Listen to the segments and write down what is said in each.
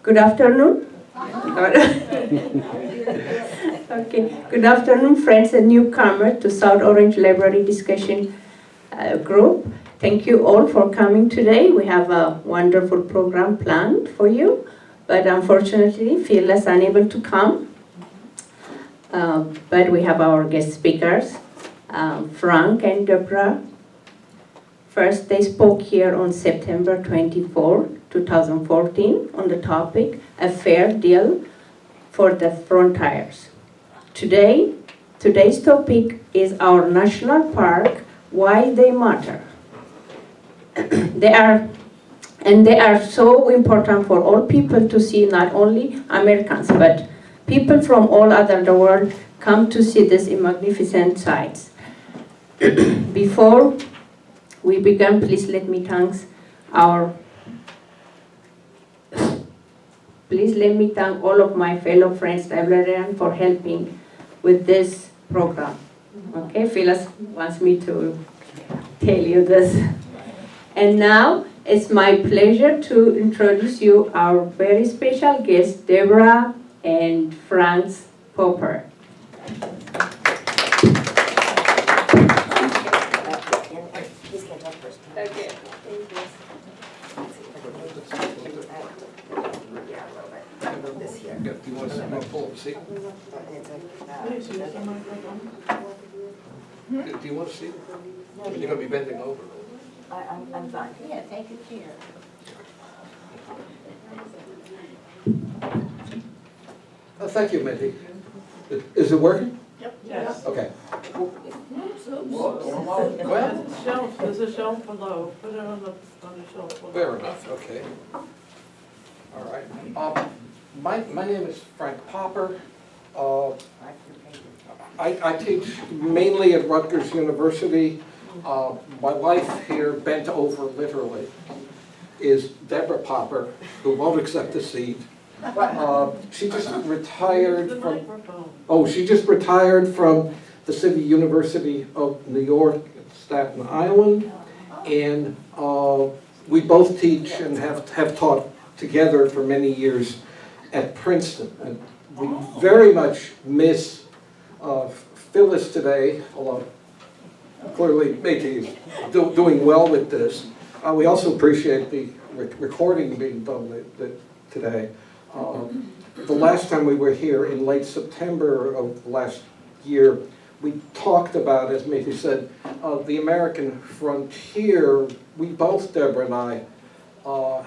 Good afternoon. Okay. Good afternoon, friends and newcomers to South Orange Library Discussion Group. Thank you all for coming today. We have a wonderful program planned for you, but unfortunately, Phil is unable to come. But we have our guest speakers, Frank and Deborah. First, they spoke here on September 24, 2014, on the topic, A Fair Deal for the Frontiers. Today's topic is our national park, why they matter. They are so important for all people to see, not only Americans, but people from all over the world come to see these magnificent sites. Before we begin, please let me thank all of my fellow friends, librarians, for helping with this program. Okay, Phyllis wants me to tell you this. And now, it's my pleasure to introduce you our very special guests, Deborah and Frank Popper. Okay. Do you want to pull up a seat? Do you want to see? You're going to be bending over. I'm fine. Yeah, take a chair. Thank you, Mindy. Is it working? Yep. Yes. Okay. Well, shelf, there's a shelf below. Put it on the shelf below. Fair enough, okay. All right. My name is Frank Popper. I teach mainly at Rutgers University. My wife here, bent over literally, is Deborah Popper, who won't accept a seat. She just retired from. Oh, she just retired from the City University of New York, Staten Island, and we both teach and have taught together for many years at Princeton. And we very much miss Phyllis today, although clearly Métis is doing well with this. We also appreciate the recording being done today. The last time we were here in late September of last year, we talked about, as Métis said, the American frontier. We both, Deborah and I,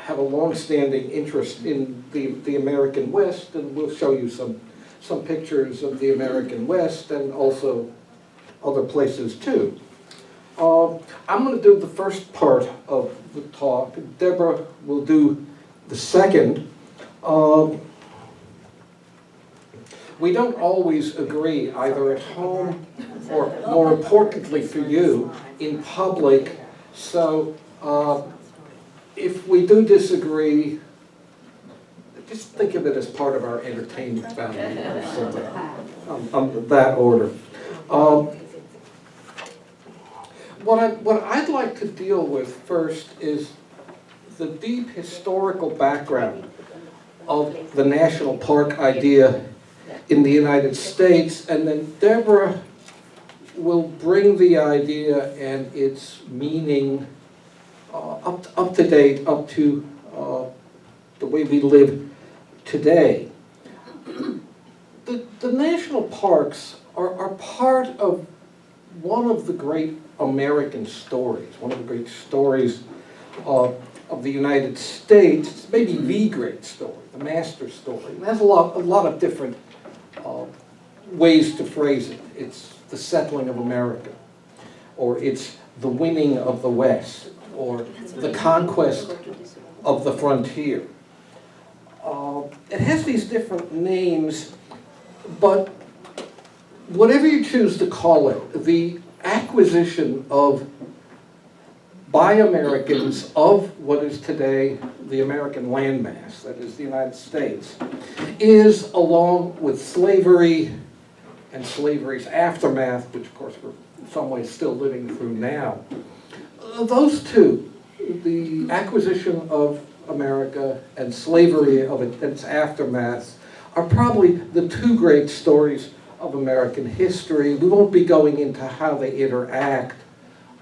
have a long-standing interest in the American West, and we'll show you some pictures of the American West and also other places too. I'm going to do the first part of the talk. Deborah will do the second. We don't always agree, either at home or, more importantly for you, in public. So if we do disagree, just think of it as part of our entertainment value or something on that order. What I'd like to deal with first is the deep historical background of the national park idea in the United States, and then Deborah will bring the idea and its meaning up to date, up to the way we live today. The national parks are part of one of the great American stories, one of the great stories of the United States, maybe the great story, the master story. It has a lot of different ways to phrase it. It's the settling of America, or it's the winning of the West, or the conquest of the frontier. It has these different names, but whatever you choose to call it, the acquisition by Americans of what is today the American landmass, that is the United States, is, along with slavery and slavery's aftermath, which of course we're in some ways still living through now, those two, the acquisition of America and slavery of its aftermath are probably the two great stories of American history. We won't be going into how they interact,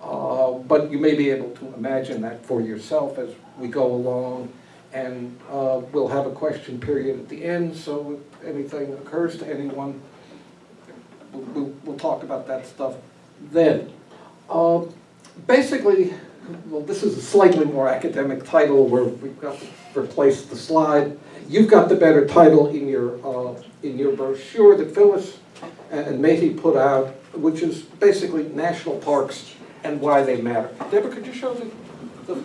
but you may be able to imagine that for yourself as we go along. And we'll have a question period at the end, so if anything occurs to anyone, we'll talk about that stuff then. Basically, well, this is a slightly more academic title where we've got to replace the slide. You've got the better title in your brochure that Phyllis and Matey put out, which is basically National Parks and Why They Matter. Deborah, could you show the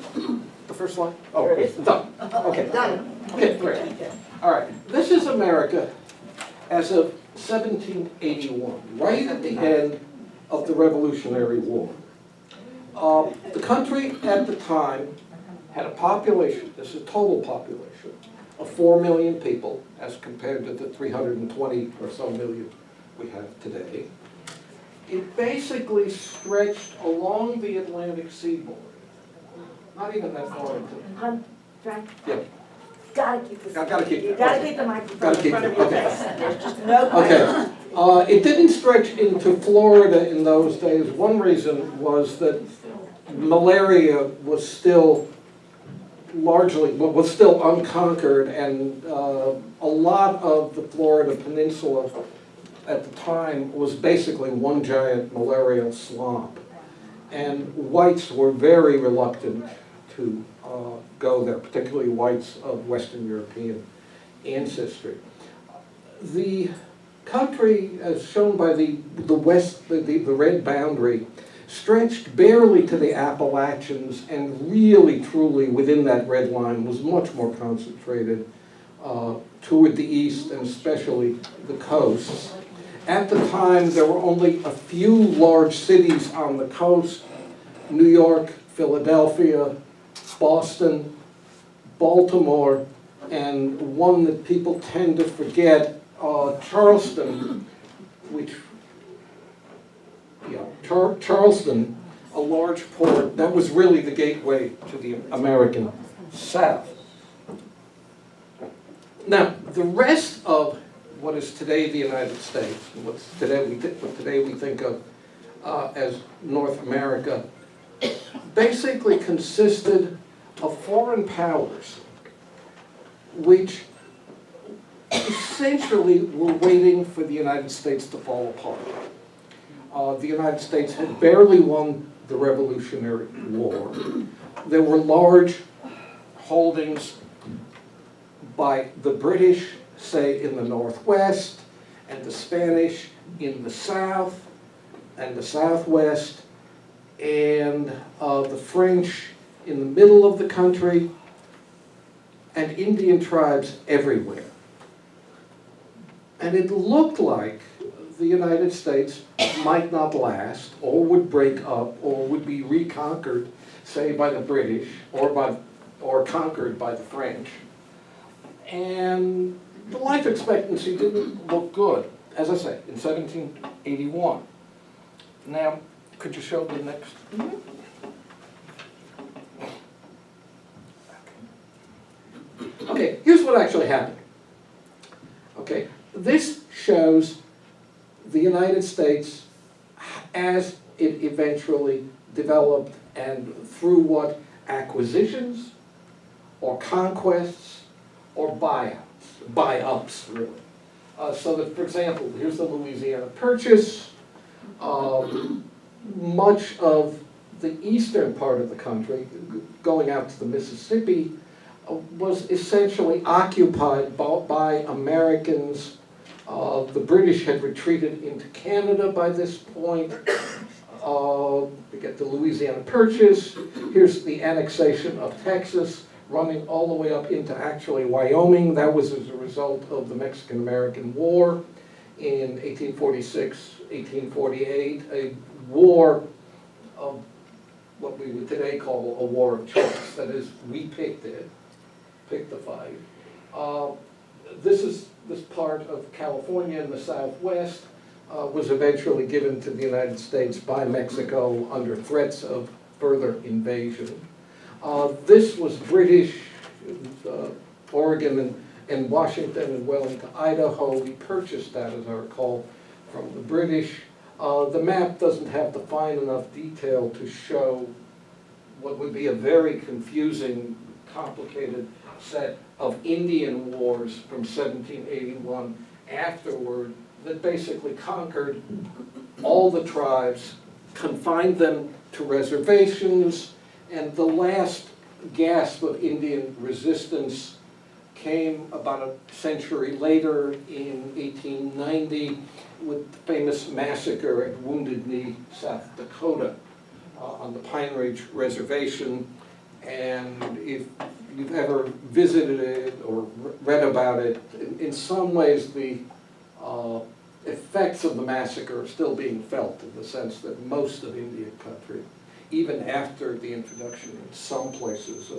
first slide? Oh, okay, done. Okay, Done. okay, great. All right, this is America as of 1781, right at the end of the Revolutionary War. The country at the time had a population, this is total population, of 4 million people as compared to the 320 or so million we have today. It basically stretched along the Atlantic seaboard. Not even that far into. Frank, Yeah. gotta keep this. I gotta keep You it. gotta Okay. keep the microphone Gotta in keep front it, of your okay. face. There's just no Okay. It didn't stretch into Florida in those days. One reason was that malaria was still unconquered, and a lot of the Florida peninsula at the time was basically one giant malarial swamp. And whites were very reluctant to go there, particularly whites of Western European ancestry. The country, as shown by the red boundary, stretched barely to the Appalachians, and really, truly, within that red line was much more concentrated toward the east, and especially the coasts. At the time, there were only a few large cities on the coast: New York, Philadelphia, Boston, Baltimore, and one that people tend to forget, Charleston, Charleston, a large port that was really the gateway to the American South. Now, the rest of what is today the United States, and what today we think of as North America, basically consisted of foreign powers which essentially were waiting for the United States to fall apart. The United States had barely won the Revolutionary War. There were large holdings by the British, say, in the Northwest, and the Spanish in the South and the Southwest, and the French in the middle of the country, and Indian tribes everywhere. And it looked like the United States might not last, or would break up, or would be reconquered, say, by the British, or conquered by the French. And the life expectancy didn't look good, as I say, in 1781. Now, could you show the next? Okay, here's what actually happened. Okay, this shows the United States as it eventually developed, and through what acquisitions or conquests or buy-ups really. So that, for example, here's the Louisiana Purchase. Much of the eastern part of the country, going out to the Mississippi, was essentially occupied by Americans. The British had retreated into Canada by this point. We get the Louisiana Purchase. Here's the annexation of Texas, running all the way up into actually Wyoming. That was as a result of the Mexican-American War in 1846, 1848, a war of what we would today call a war of choice. That is, we picked the fight. This part of California in the Southwest was eventually given to the United States by Mexico under threats of further invasion. This was British Oregon and Washington and Wellington, Idaho. We purchased that, as I recall, from the British. The map doesn't have the fine enough detail to show what would be a very confusing, complicated set of Indian wars from 1781 afterward that basically conquered all the tribes, confined them to reservations, and the last gasp of Indian resistance came about a century later in 1890 with the famous massacre at Wounded Knee, South Dakota, on the Pine Ridge Reservation. And if you've ever visited it or read about it, in some ways the effects of the massacre are still being felt, in the sense that most of Indian country, even after the introduction in some places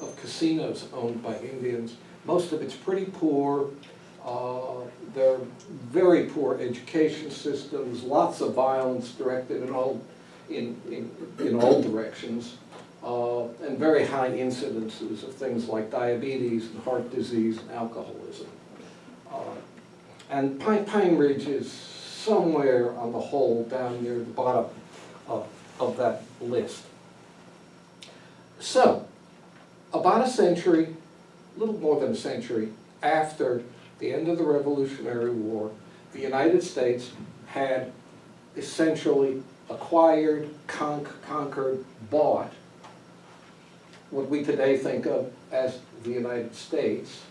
of casinos owned by Indians, most of it's pretty poor. There are very poor education systems, lots of violence directed in all directions, and very high incidences of things like diabetes and heart disease and alcoholism. And Pine Ridge is somewhere on the whole down near the bottom of that list. So, about a century, a little more than a century after the end of the Revolutionary War, the United States had essentially acquired, conquered, bought what we today think of as the United States.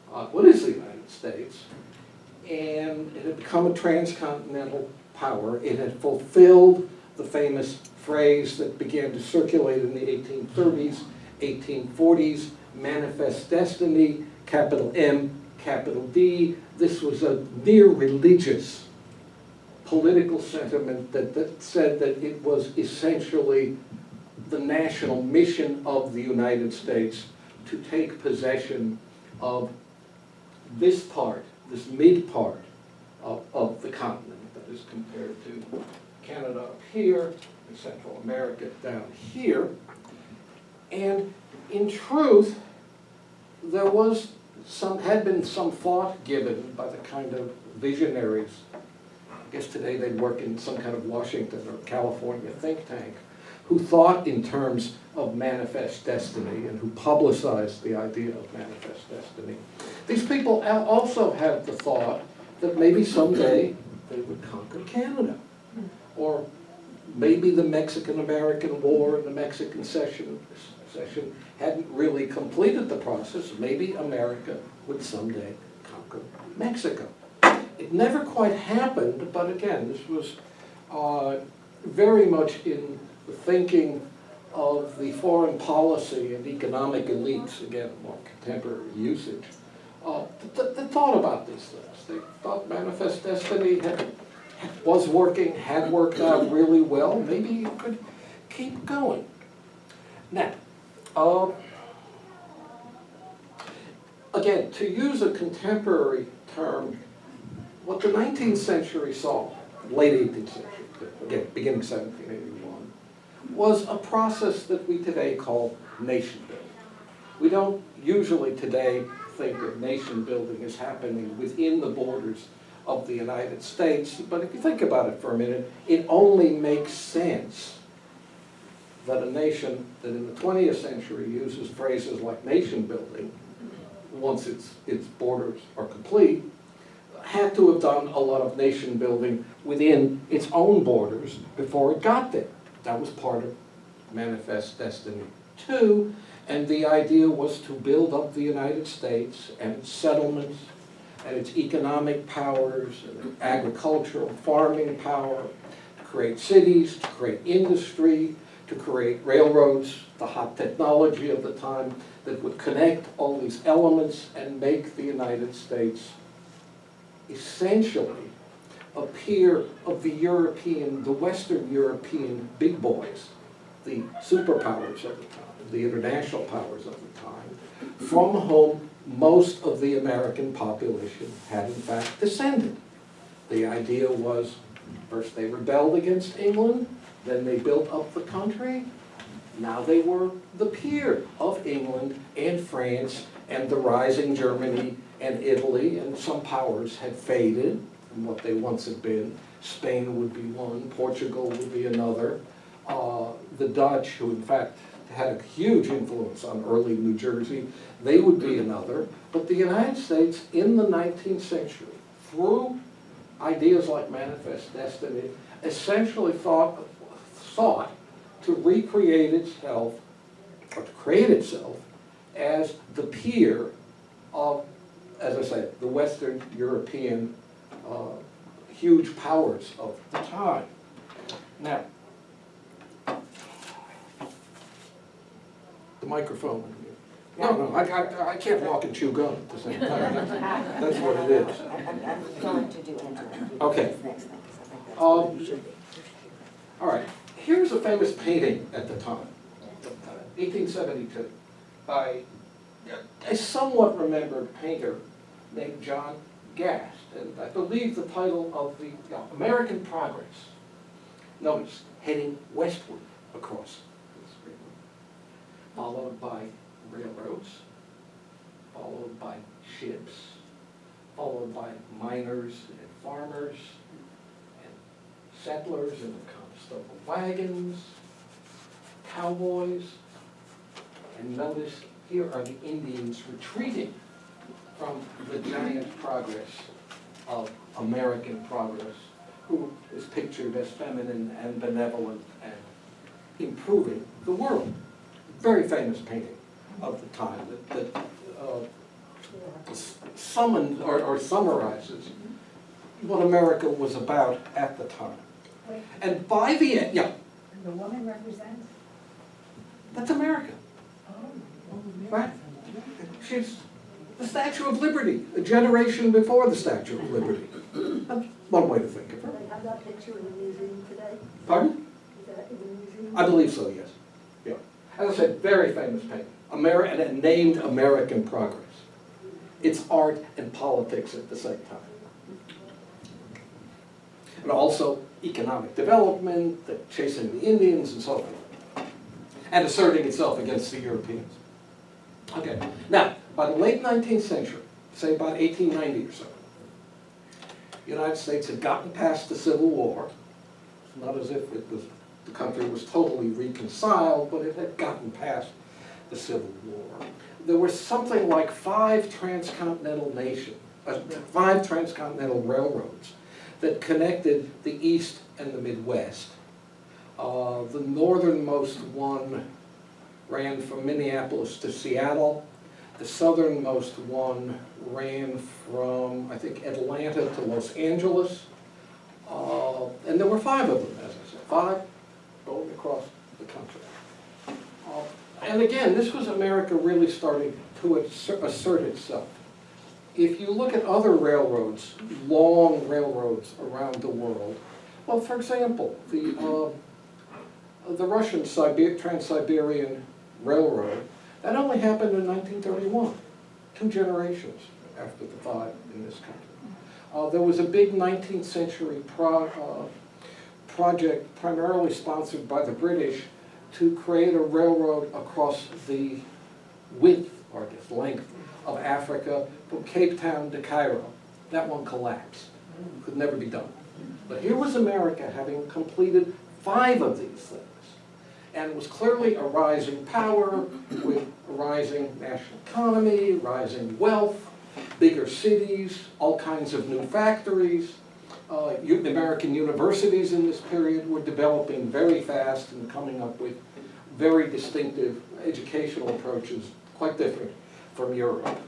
What is the United States? And it had become a transcontinental power. It had fulfilled the famous phrase that began to circulate in the 1830s, 1840s, manifest destiny, capital M, capital D. This was a near religious political sentiment that said that it was essentially the national mission of the United States to take possession of this part, this mid part of the continent, that is compared to Canada up here and Central America down here. And in truth, there was had been some thought given by the kind of visionaries. I guess today they'd work in some kind of Washington or California think tank, who thought in terms of manifest destiny and who publicized the idea of manifest destiny. These people also had the thought that maybe someday they would conquer Canada, or maybe the Mexican-American War and the Mexican cession hadn't really completed the process. Maybe America would someday conquer Mexico. It never quite happened, but again, this was very much in the thinking of the foreign policy and economic elites, again, more contemporary usage, that thought about these things. They thought manifest destiny was working, had worked out really well. Maybe it could keep going. Now, again, to use a contemporary term, what the 19th century saw, late 18th century, again, beginning 1781, was a process that we today call nation building. We don't usually today think of nation building as happening within the borders of the United States, but if you think about it for a minute, it only makes sense that a nation that in the 20th century uses phrases like nation building, once its borders are complete, had to have done a lot of nation building within its own borders before it got there. That was part of manifest destiny too, and the idea was to build up the United States and its settlements and its economic powers and agricultural farming power, to create cities, to create industry, to create railroads, the hot technology of the time that would connect all these elements and make the United States essentially a peer of the Western European big boys, the superpowers of the time, the international powers of the time, from whom most of the American population had in fact descended. The idea was, first they rebelled against England, then they built up the country, Now they were the peer of England and France and the rising Germany and Italy, and some powers had faded from what they once had been. Spain would be one, Portugal would be another. The Dutch, who in fact had a huge influence on early New Jersey, they would be another. But the United States in the 19th century, through ideas like Manifest Destiny, essentially sought to recreate itself, or to create itself, as the peer of, as I said, the Western European huge powers of the time. Now, the microphone. No, I can't walk and chew gum at the same time. That's what it is. I'm going to do Angela. Okay. Next thing, 'cause I think that's what you should be. All right. Here's a famous painting at the time, 1872, by a somewhat remembered painter named John Gast. And I believe the title of the American Progress. Notice, heading westward across this river, followed by railroads, followed by ships, followed by miners and farmers and settlers in the Conestoga wagons, cowboys, and notice here are the Indians retreating from the giant progress of American progress, who is pictured as feminine and benevolent and improving the world. Very famous painting of the time that summoned or summarizes what America was about at the time. Wait, And by the end, yeah, the woman represents? that's America, right? She's the Statue of Liberty, a generation before the Statue of Liberty. That's one way to think of Do her. they have that picture in the museum today? Pardon? Is that in the museum? I believe so, yes. Yeah. As I said, very famous painting. And named American Progress. It's art and politics at the same time. And also economic development, the chasing the Indians and so forth. And asserting itself against the Europeans. Okay, now, by the late 19th century, say about 1890 or so, the United States had gotten past the Civil War. Not as if the country was totally reconciled, but it had gotten past the Civil War. There were something like 5 transcontinental railroads that connected the East and the Midwest. The northernmost one ran from Minneapolis to Seattle. The southernmost one ran from, I think, Atlanta to Los Angeles. And there were 5 of them, as I said, 5 going across the country. And again, this was America really starting to assert itself. If you look at other railroads, long railroads around the world, well, for example, the Russian Trans-Siberian Railroad, that only happened in 1931, 2 generations after the 5 in this country. There was a big 19th century project primarily sponsored by the British to create a railroad across the width, or I guess length, of Africa from Cape Town to Cairo. That one collapsed. Could never be done. But here was America having completed 5 of these things. And it was clearly a rising power with a rising national economy, rising wealth, bigger cities, all kinds of new factories. American universities in this period were developing very fast and coming up with very distinctive educational approaches, quite different from Europe.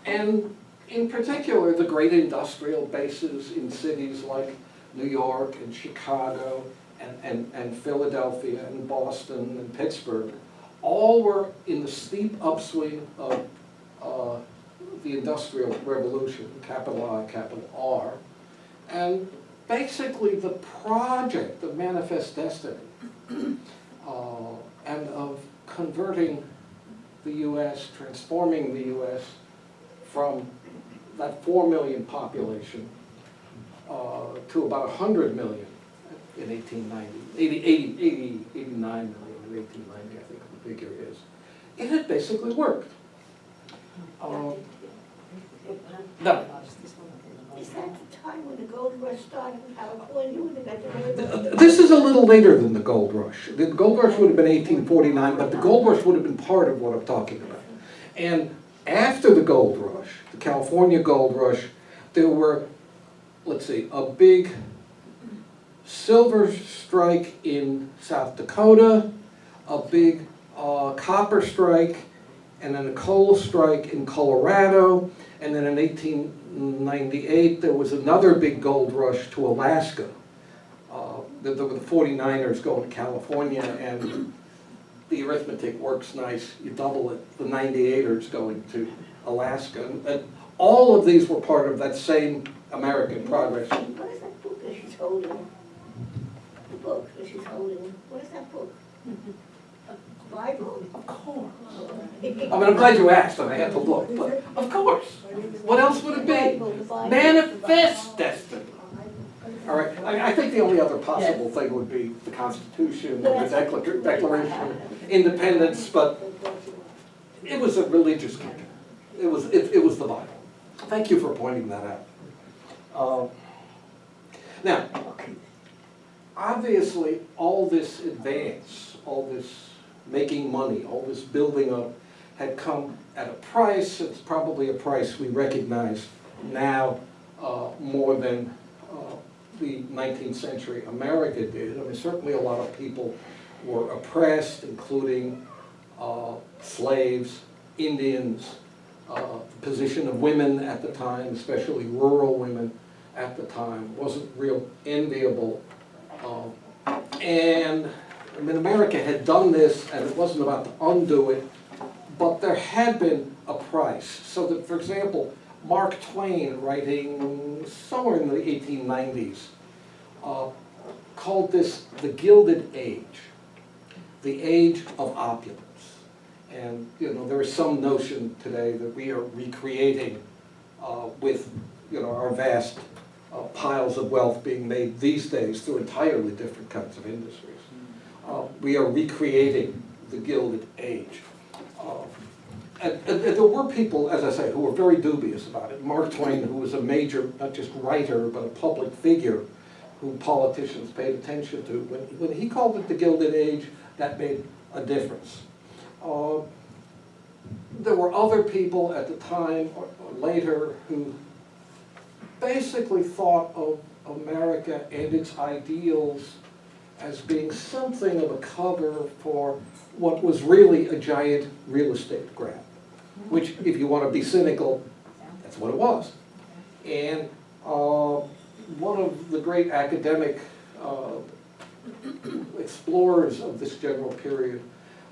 And in particular, the great industrial bases in cities like New York and Chicago and Philadelphia and Boston and Pittsburgh, all were in the steep upswing of the Industrial Revolution, capital I, capital R. And basically the project of Manifest Destiny and of converting the U.S., transforming the U.S. from that 4 million population to about 100 million, in 1890, 89 million in 1890, I think the figure is. It had basically worked. No, Is that the time when the gold rush started in California, when they got the railroad? this is a little later than the gold rush. The gold rush would have been 1849, but the gold rush would have been part of what I'm talking about. And after the gold rush, the California gold rush, there were, let's see, a big silver strike in South Dakota, a big copper strike, and then a coal strike in Colorado, and then in 1898 there was another big gold rush to Alaska. The 49ers going to California, and the arithmetic works nice, you double it, the 98ers going to Alaska. And all of these were part of that same American progress. What is that book that she's holding? The book that she's holding, what is that book? Bible? Of course. I mean, I'm glad you asked, and I had to look, but of course. What else would it be? Manifest Destiny. All right, I think the only other possible thing would be the Constitution, the Declaration of Independence, but it was a religious country. It was the Bible. Thank you for pointing that out. Now, obviously, all this advance, all this making money, all this building up had come at a price. It's probably a price we recognize now more than the 19th century America did. I mean, certainly a lot of people were oppressed, including slaves, Indians, the position of women at the time, especially rural women at the time, wasn't real enviable. And I mean, America had done this, and it wasn't about to undo it, but there had been a price. So that, for example, Mark Twain, writing somewhere in the 1890s, called this the Gilded Age, the age of opulence. And you know, there is some notion today that we are recreating with our vast piles of wealth being made these days through entirely different kinds of industries. We are recreating the Gilded Age. And there were people, as I say, who were very dubious about it. Mark Twain, who was a major, not just writer, but a public figure who politicians paid attention to, when he called it the Gilded Age, that made a difference. There were other people at the time or later who basically thought of America and its ideals as being something of a cover for what was really a giant real estate grab, which, if you want to be cynical, that's what it was. And one of the great academic explorers of this general period,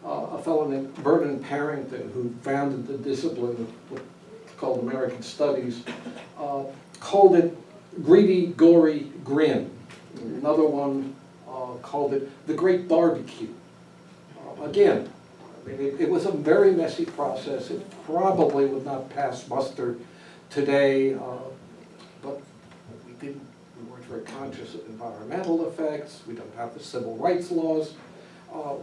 a fellow named Vernon Parrington, who founded the discipline of what's called American Studies, called it greedy, gory grin. Another one called it the Great Barbecue. Again, I mean, it was a very messy process. It probably would not pass muster today, but we weren't very conscious of environmental effects. We don't have the civil rights laws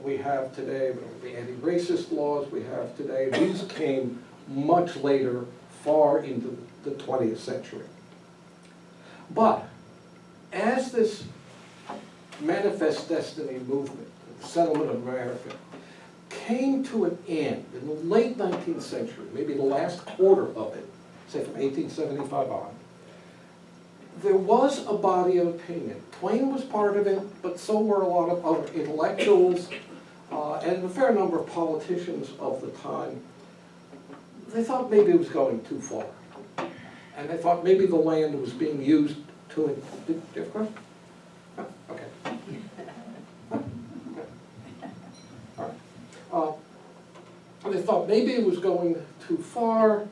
we have today. We don't have the anti-racist laws we have today. These came much later, far into the 20th century. But as this Manifest Destiny movement, the settlement of America, came to an end in the late 19th century, maybe the last quarter of it, say from 1875 on, there was a body of opinion. Twain was part of it, but so were a lot of other intellectuals and a fair number of politicians of the time. They thought maybe it was going too far. And they thought maybe the land was being used to... Do you have a question? Oh, okay. All right. They thought maybe it was going too far.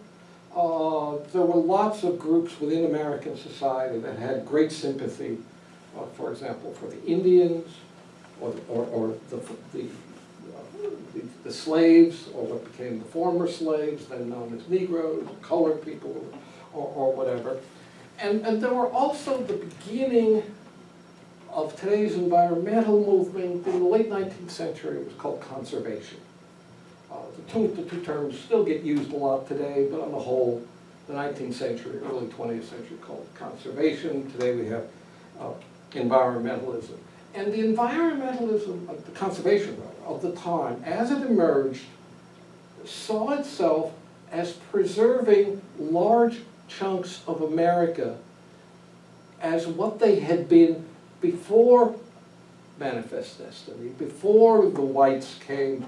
There were lots of groups within American society that had great sympathy, for example, for the Indians, or the slaves, or what became the former slaves, then known as Negroes, colored people, or whatever. And there were also the beginning of today's environmental movement. In the late 19th century, it was called conservation. The two terms still get used a lot today, but on the whole, the 19th century, early 20th century called it conservation. Today we have environmentalism. And the environmentalism, the conservation rather, of the time, as it emerged, saw itself as preserving large chunks of America as what they had been before Manifest Destiny, before the whites came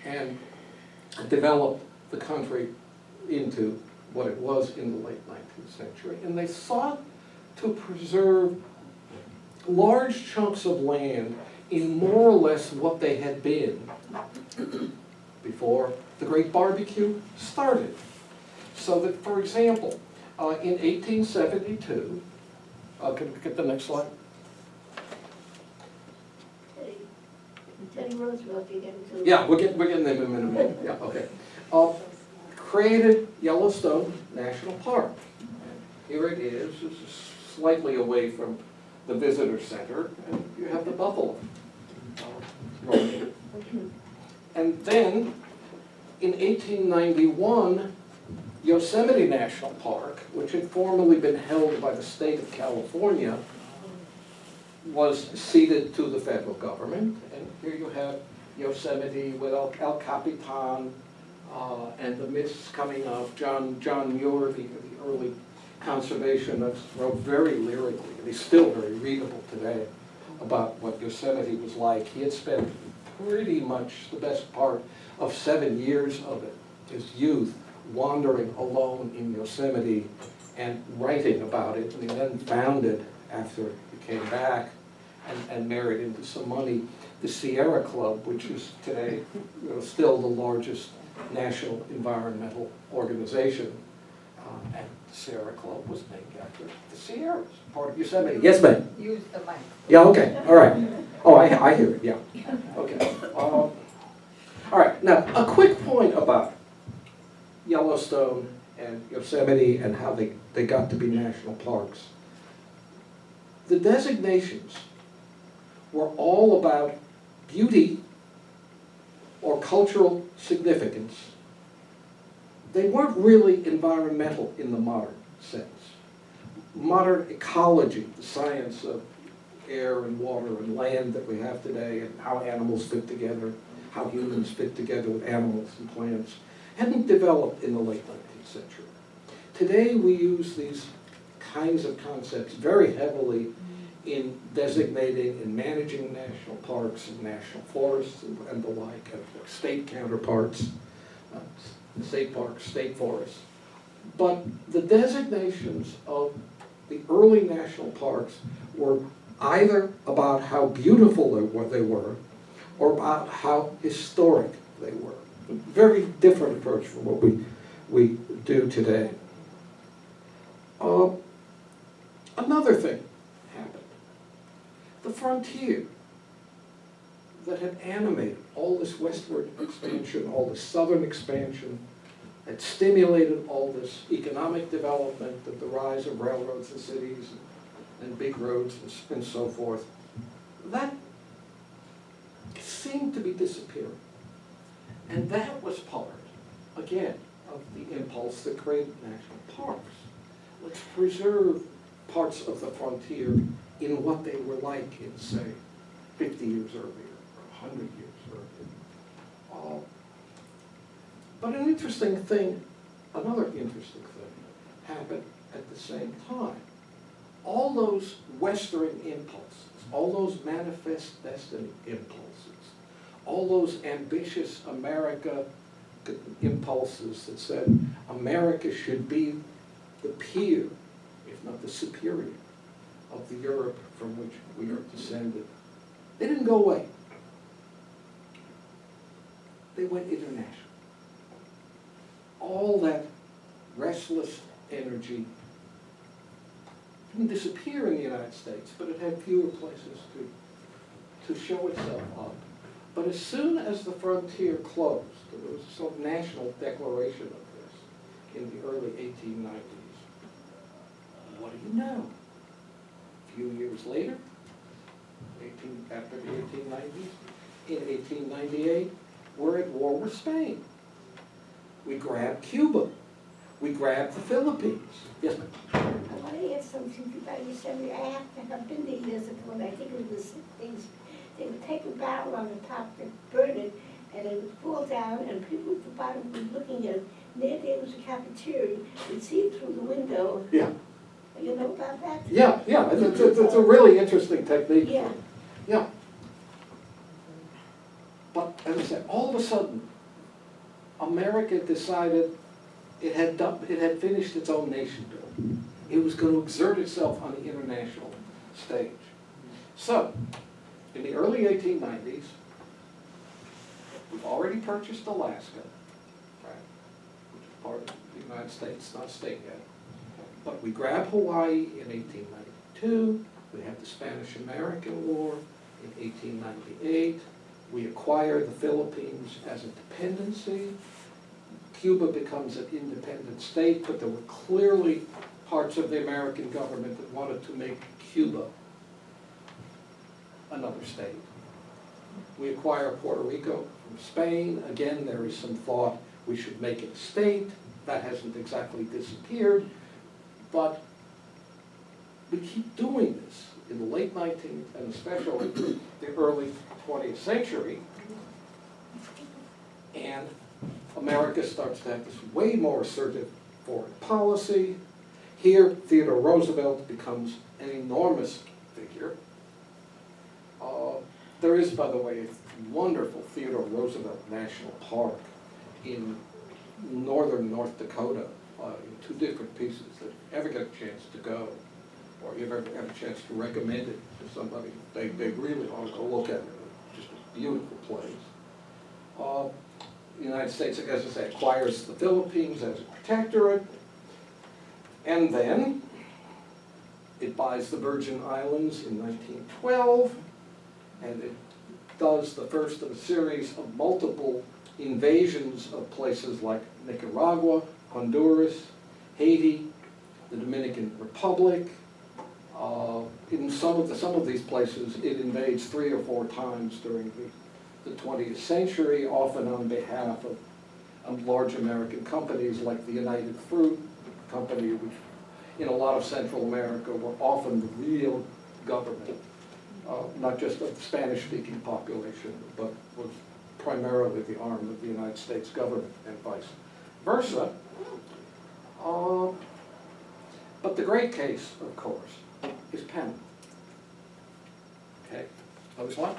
and developed the country into what it was in the late 19th century. And they sought to preserve large chunks of land in more or less what they had been before the Great Barbecue started. So that, for example, in 1872, can we get the next slide? Teddy Roosevelt, you getting to? Yeah, we're getting them in a minute. Yeah, okay. Created Yellowstone National Park. And here it is. It's slightly away from the visitor center, and you have the buffalo. And then, in 1891, Yosemite National Park, which had formerly been held by the state of California, was ceded to the federal government. And here you have Yosemite with El Capitan and the mists coming up. John Muir, the early conservationist, wrote very lyrically, and he's still very readable today, about what Yosemite was like. He had spent pretty much the best part of 7 years of it, his youth, wandering alone in Yosemite and writing about it. And he then founded, after he came back and married into some money, the Sierra Club, which is today still the largest national environmental organization. And the Sierra Club was named after the Sierras, part of Yosemite. Yes, ma'am? Use the mic. Yeah, okay, all right. Oh, I hear it, yeah. Okay. All right, now, a quick point about Yellowstone and Yosemite and how they got to be national parks. The designations were all about beauty or cultural significance. They weren't really environmental in the modern sense. Modern ecology, the science of air and water and land that we have today, and how animals fit together, how humans fit together with animals and plants, hadn't developed in the late 19th century. Today we use these kinds of concepts very heavily in designating and managing national parks and national forests and the like, and state counterparts, state parks, state forests. But the designations of the early national parks were either about how beautiful they were or about how historic they were. A very different approach from what we do today. Another thing happened. The frontier that had animated all this westward expansion, all this southern expansion, that stimulated all this economic development, the rise of railroads and cities and big roads and so forth, that seemed to be disappearing. And that was part, again, of the impulse that created national parks. Let's preserve parts of the frontier in what they were like in, say, 50 years earlier or 100 years earlier. But an interesting thing, another interesting thing, happened at the same time. All those Western impulses, all those manifest destiny impulses, all those ambitious America impulses that said America should be the peer, if not the superior, of the Europe from which we are descended. They didn't go away. They went international. All that restless energy didn't disappear in the United States, but it had fewer places to show itself up. But as soon as the frontier closed, there was a sort of national declaration of this in the early 1890s. What do you know? A few years later, after the 1890s. In 1898, we're at war with Spain. We grabbed Cuba. We grabbed the Philippines. Yes, ma'am? I want to ask something about Yosemite. I've been there years ago, and I think it was things, they would take a barrel on the top and burn it, and it would fall down, and people at the bottom would be looking at it. And there was a cafeteria, you'd see it through the window. Yeah. You know about that? Yeah, yeah, it's a really interesting technique. Yeah. Yeah. But as I said, all of a sudden, America decided it had finished its own nation building. It was going to exert itself on the international stage. So, in the early 1890s, we've already purchased Alaska, right, which is part of the United States, not a state yet. But we grab Hawaii in 1892. We have the Spanish-American War in 1898. We acquire the Philippines as a dependency. Cuba becomes an independent state, but there were clearly parts of the American government that wanted to make Cuba another state. We acquire Puerto Rico from Spain. Again, there is some thought we should make it a state. That hasn't exactly disappeared, but we keep doing this in the late 19th and especially the early 20th century. And America starts to have this way more assertive foreign policy. Here, Theodore Roosevelt becomes an enormous figure. There is, by the way, a wonderful Theodore Roosevelt National Park in northern North Dakota, in 2 different pieces. If you ever get a chance to go, or you ever have a chance to recommend it to somebody, they really ought to go look at it. It's just a beautiful place. The United States, as I say, acquires the Philippines as a protectorate, and then it buys the Virgin Islands in 1912, and it does the first of a series of multiple invasions of places like Nicaragua, Honduras, Haiti, the Dominican Republic. In some of these places, it invades 3 or 4 times during the 20th century, often on behalf of large American companies like the United Fruit Company, which in a lot of Central America were often the real government, not just of the Spanish-speaking population, but was primarily the arm of the United States government and vice versa. But the great case, of course, is Panama. Okay, notice what?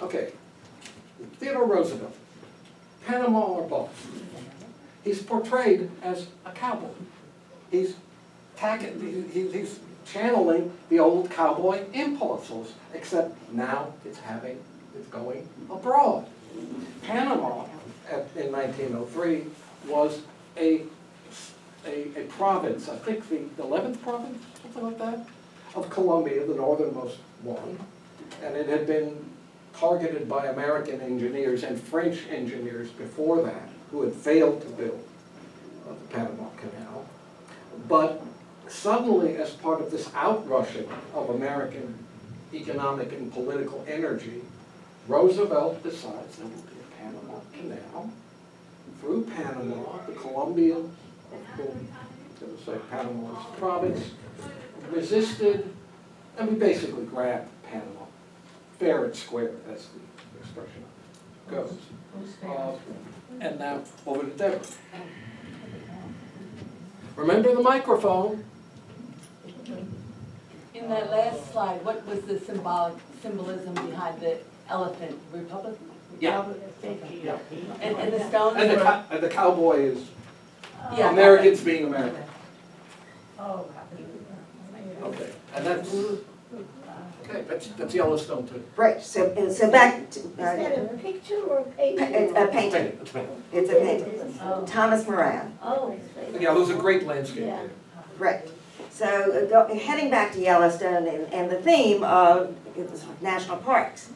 Okay, Theodore Roosevelt, Panama or both. He's portrayed as a cowboy. He's channeling the old cowboy impulses, except now it's going abroad. Panama in 1903 was a province, I think the 11th province, something like that, of Colombia, the northernmost one, and it had been targeted by American engineers and French engineers before that, who had failed to build the Panama Canal. But suddenly, as part of this outrushing of American economic and political energy, Roosevelt decides there will be a Panama Canal. Through Panama, the Colombians, let's say Panama's province, resisted, and we basically grabbed Panama, fair and square, as the expression goes. And now, over to Deborah. Remember the microphone. In that last slide, what was the symbolism behind the elephant? Republic? Yeah. And the stones And were... the cowboy is Yeah. Americans being American. Okay, and that's Yellowstone too. Right, so back to, Is that a picture or a painting? a painting, it's a painting, Thomas Moran, Oh. Yeah, those are great landscape. Yeah. right. So heading back to Yellowstone and the theme of national parks.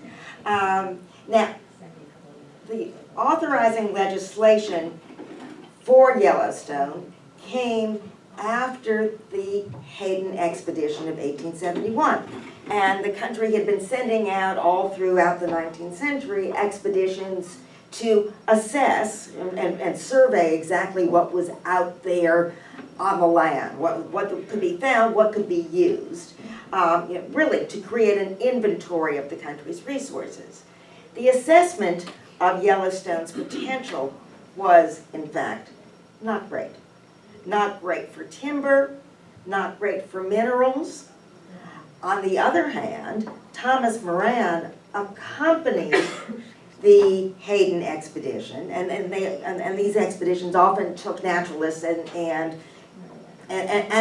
Now, the authorizing legislation for Yellowstone came after the Hayden expedition of 1871. And the country had been sending out all throughout the 19th century expeditions to assess and survey exactly what was out there on the land, what could be found, what could be used, really to create an inventory of the country's resources. The assessment of Yellowstone's potential was, in fact, not great. Not great for timber, not great for minerals. On the other hand, Thomas Moran accompanied the Hayden expedition, and these expeditions often took naturalists and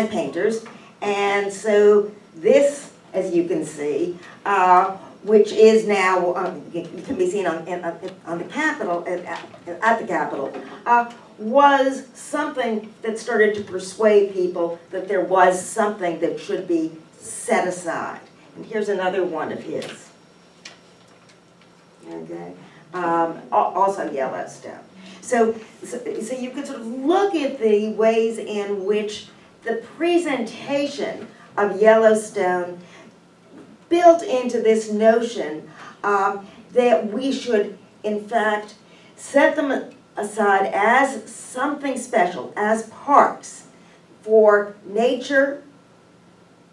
painters, and so this, as you can see, which is now can be seen on the Capitol at the Capitol, was something that started to persuade people that there was something that should be set aside. And here's another one of his. Okay, also Yellowstone. So you could sort of look at the ways in which the presentation of Yellowstone built into this notion that we should, in fact, set them aside as something special, as parks for nature,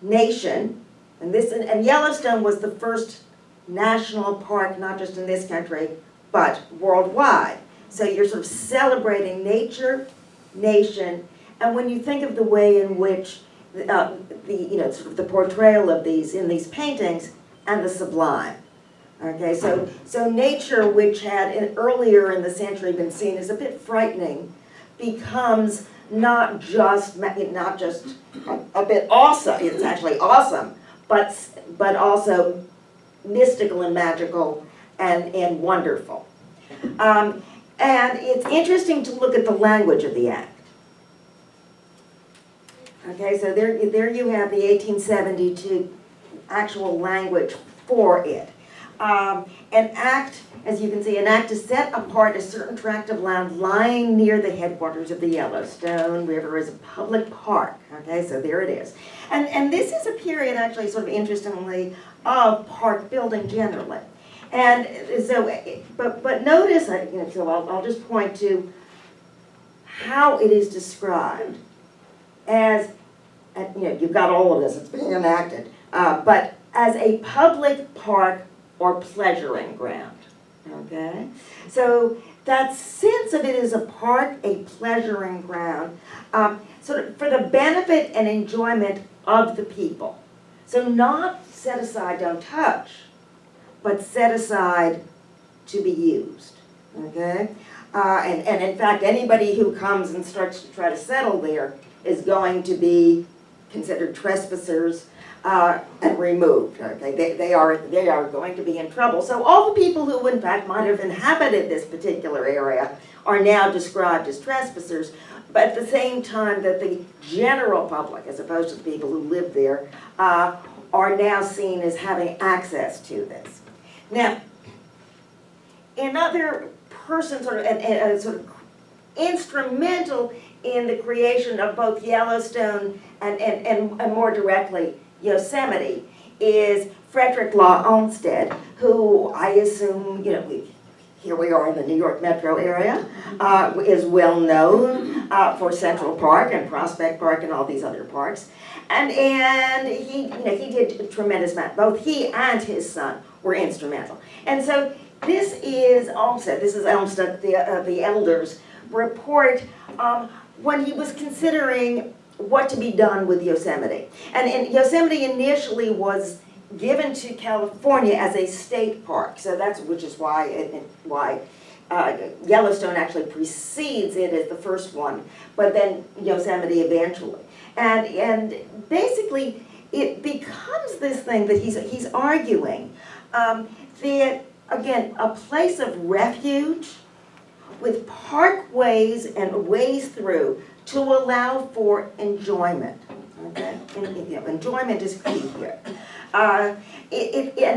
nation, and Yellowstone was the first national park, not just in this country, but worldwide. So you're sort of celebrating nature, nation, and when you think of the way in which sort of the portrayal of these in these paintings and the sublime. Okay, so nature, which had earlier in the century been seen as a bit frightening, becomes not just a bit awesome. It's actually awesome, but also mystical and magical and wonderful. And it's interesting to look at the language of the act. Okay, so there you have the 1872 actual language for it. An act, as you can see, an act to set apart a certain tract of land lying near the headwaters of the Yellowstone River as a public park. Okay, so there it is. And this is a period, actually, sort of interestingly, of park building generally. And so, but notice, so I'll just point to how it is described as, you've got all of this, it's being enacted, but as a public park or pleasuring ground, okay? So that sense of it as a park, a pleasuring ground, sort of for the benefit and enjoyment of the people. So not set aside, don't touch, but set aside to be used, okay? And in fact, anybody who comes and starts to try to settle there is going to be considered trespassers and removed. Okay, they are going to be in trouble. So all the people who, in fact, might have inhabited this particular area are now described as trespassers. But at the same time, that the general public, as opposed to the people who live there, are now seen as having access to this. Now, another person sort of instrumental in the creation of both Yellowstone and more directly Yosemite is Frederick Law Olmsted, who I assume, here we are in the New York metro area, is well known for Central Park and Prospect Park and all these other parks. And he did a tremendous amount. Both he and his son were instrumental. And so this is Olmsted. This is Olmsted, the elder's report when he was considering what to be done with Yosemite. And Yosemite initially was given to California as a state park, so which is why Yellowstone actually precedes it as the first one, but then Yosemite eventually. And basically, it becomes this thing that he's arguing that, again, a place of refuge with parkways and ways through to allow for enjoyment. Okay, enjoyment is key here. And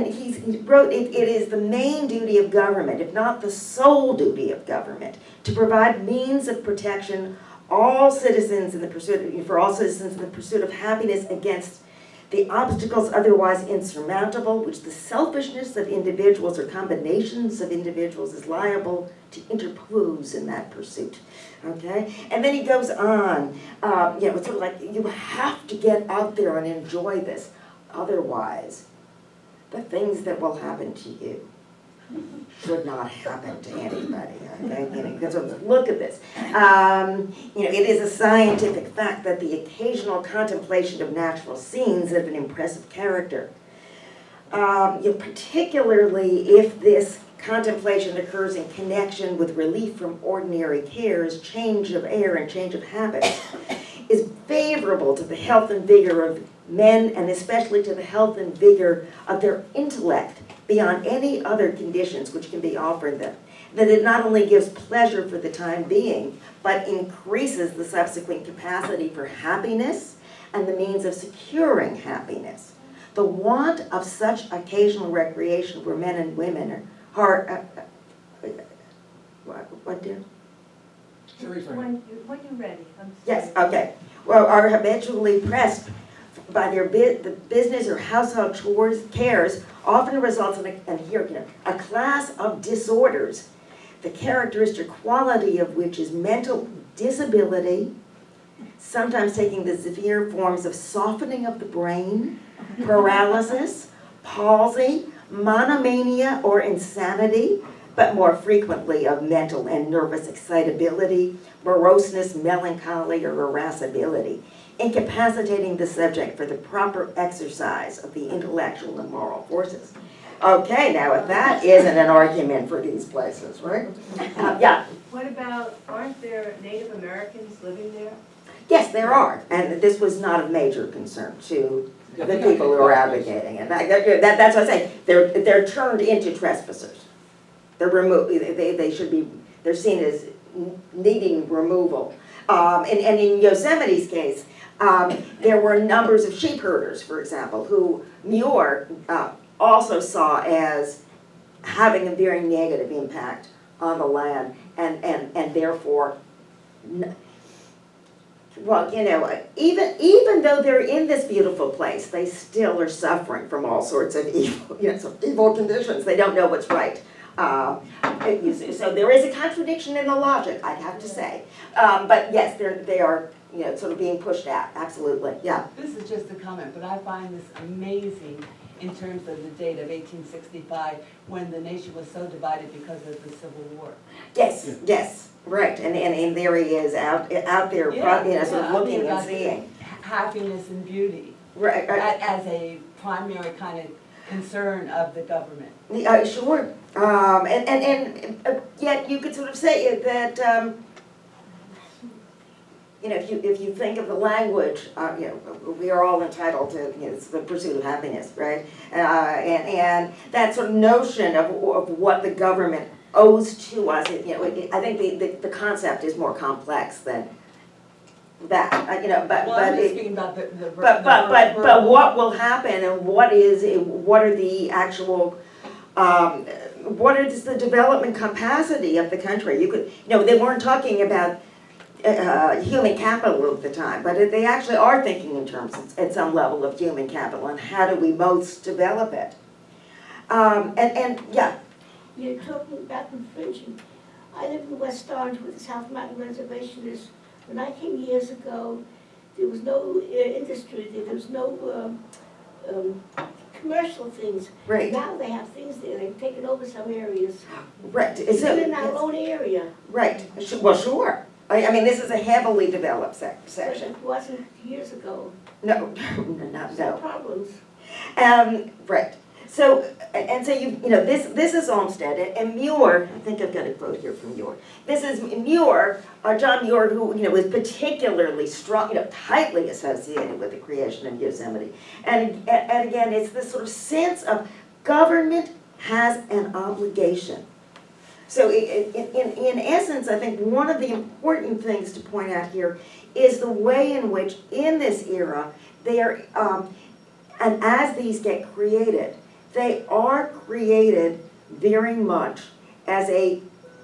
he wrote, it is the main duty of government, if not the sole duty of government, to provide means of protection all citizens in the pursuit, for all citizens in the pursuit of happiness against the obstacles otherwise insurmountable, which the selfishness of individuals or combinations of individuals is liable to interpose in that pursuit. Okay? And then he goes on, it's sort of like you have to get out there and enjoy this. Otherwise, the things that will happen to you should not happen to anybody. Okay? Because look at this. It is a scientific fact that the occasional contemplation of natural scenes of an impressive character, particularly if this contemplation occurs in connection with relief from ordinary cares, change of air and change of habits, is favorable to the health and vigor of men, and especially to the health and vigor of their intellect beyond any other conditions which can be offered them. That it not only gives pleasure for the time being, but increases the subsequent capacity for happiness and the means of securing happiness. The want of such occasional recreation where men and women are what dear? When you're ready, I'm sorry. Yes, okay. Well, are habitually pressed by their the business or household chores, cares, often results in a class of disorders, the characteristic quality of which is mental disability, sometimes taking the severe forms of softening of the brain, paralysis, palsy, monomania or insanity, but more frequently of mental and nervous excitability, moroseness, melancholy, or irascibility, incapacitating the subject for the proper exercise of the intellectual and moral forces. Okay, now if that isn't an argument for these places, right? Yeah. What about, aren't there Native Americans living there? Yes, there are, and this was not of major concern to the people who are advocating it. That's what I say. They're turned into trespassers. They're removed. They should be. They're seen as needing removal. And in Yosemite's case, there were numbers of sheep herders, for example, who Muir also saw as having a very negative impact on the land, and therefore, well, even though they're in this beautiful place, they still are suffering from all sorts of evil conditions. They don't know what's right. So there is a contradiction in the logic, I'd have to say. But yes, they are sort of being pushed out. Absolutely, yeah. This is just a comment, but I find this amazing in terms of the date of 1865, when the nation was so divided because of the Civil War. Yes, yes, right. And there he is out there, sort of looking and seeing happiness and beauty, right, as a primary kind of concern of the government. Sure. And yet you could sort of say that if you think of the language, we are all entitled to it's the pursuit of happiness, right? And that sort of notion of what the government owes to us, I think the concept is more complex than that. I'm just speaking about but what will happen and what are the actual what is the development capacity of the country? They weren't talking about human capital at the time, but they actually are thinking in terms at some level of human capital and how do we most develop it. Yeah. You're talking about infringing. I live in West Orange where the South Mountain Reservation is. When I came years ago, there was no industry there. There was no commercial things. Right. Now they have things there. They've taken over some areas. Right. Even in our own area. Right. Well, sure. I mean, this is a heavily developed But section. it wasn't years ago. No. No problems. Right. So, and so this is Olmsted, and Muir, I think I've got a quote here from Muir. This is Muir, John Muir, who, was particularly strong, tightly associated with the creation of Yosemite. And again, it's this sort of sense of government has an obligation. So in essence, I think one of the important things to point out here is the way in which, in this era, they are, and as these get created, they are created very much as a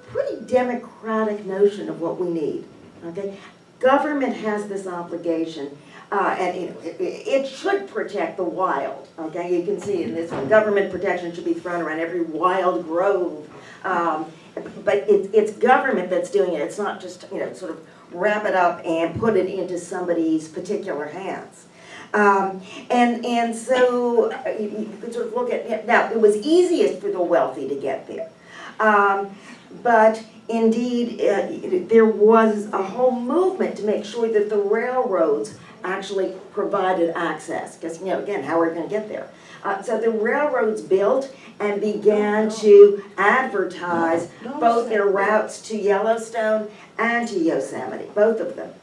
pretty democratic notion of what we need, okay? government has this obligation, and it should protect the wild, okay? You can see in this one, government protection should be thrown around every wild grove. But it's government that's doing it. It's not just, sort of wrap it up and put it into somebody's particular hands. And so you could sort of look at, now it was easiest for the wealthy to get there. But indeed, there was a whole movement to make sure that the railroads actually provided access. Because, again, how are we going to get there? So the railroads built and began to advertise both their routes to Yellowstone and to Yosemite, both of them.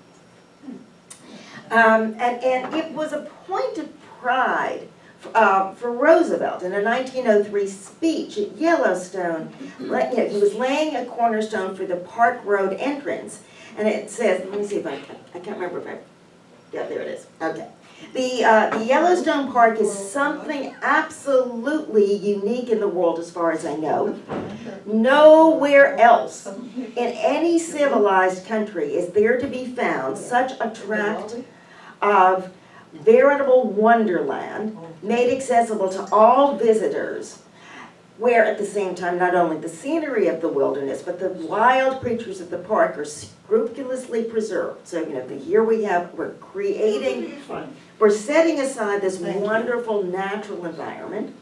And it was a point of pride for Roosevelt in a 1903 speech at Yellowstone. He was laying a cornerstone for the Park Road entrance, and it says, let me see if I can't remember if yeah, there it is, okay. The Yellowstone Park is something absolutely unique in the world as far as I know. Nowhere else in any civilized country is there to be found such a tract of veritable wonderland made accessible to all visitors, where at the same time not only the scenery of the wilderness but the wild creatures of the park are scrupulously preserved. So here we're setting aside this wonderful natural environment,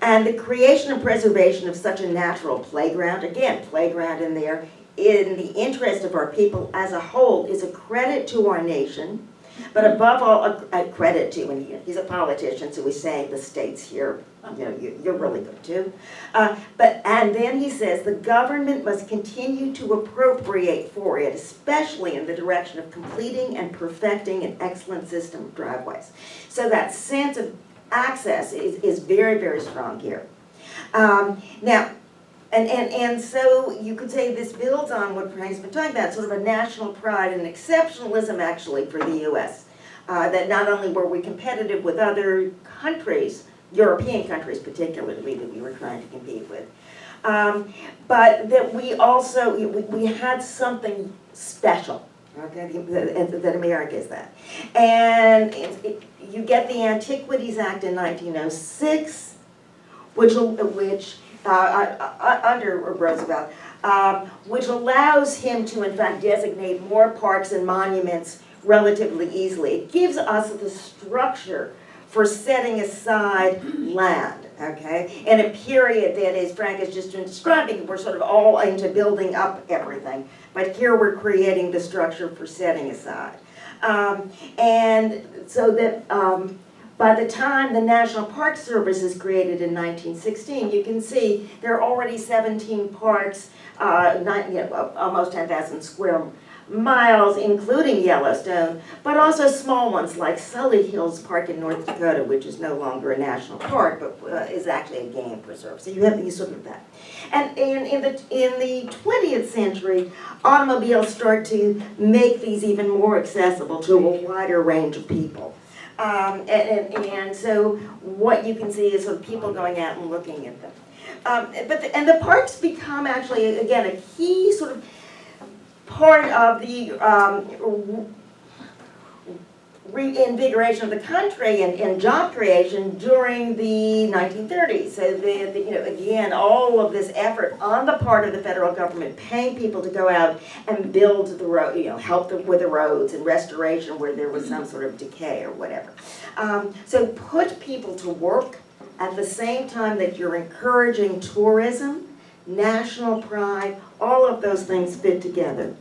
and the creation and preservation of such a natural playground, again, playground in there, in the interest of our people as a whole, is a credit to our nation, but above all, a credit to, and he's a politician, so he's saying the states here, you're really good too. And then he says the government must continue to appropriate for it, especially in the direction of completing and perfecting an excellent system of driveways. So that sense of access is very, very strong here. Now, and so you could say this builds on what Frank's been talking about, sort of a national pride and exceptionalism actually for the U.S. That not only were we competitive with other countries, European countries particularly, that we were trying to compete with, but that we also, we had something special, okay, that America is that. And you get the Antiquities Act in 1906, which under Roosevelt, which allows him to in fact designate more parks and monuments relatively easily. It gives us the structure for setting aside land, okay? In a period that, as Frank has just been describing, we're sort of all into building up everything, but here we're creating the structure for setting aside. And so that by the time the National Park Service is created in 1916, you can see there are already 17 parks, almost 10,000 square miles, including Yellowstone, but also small ones like Sully Hills Park in North Dakota, which is no longer a national park, but is actually a game preserve. So you have these sort of that. And in the 20th century, automobiles start to make these even more accessible to a wider range of people. And so what you can see is sort of people going out and looking at them. And the parks become actually, again, a key sort of part of the reinvigoration of the country and job creation during the 1930s. So again, all of this effort on the part of the federal government, paying people to go out and build the road, help them with the roads and restoration where there was some sort of decay or whatever. So put people to work at the same time that you're encouraging tourism, national pride, all of those things fit together.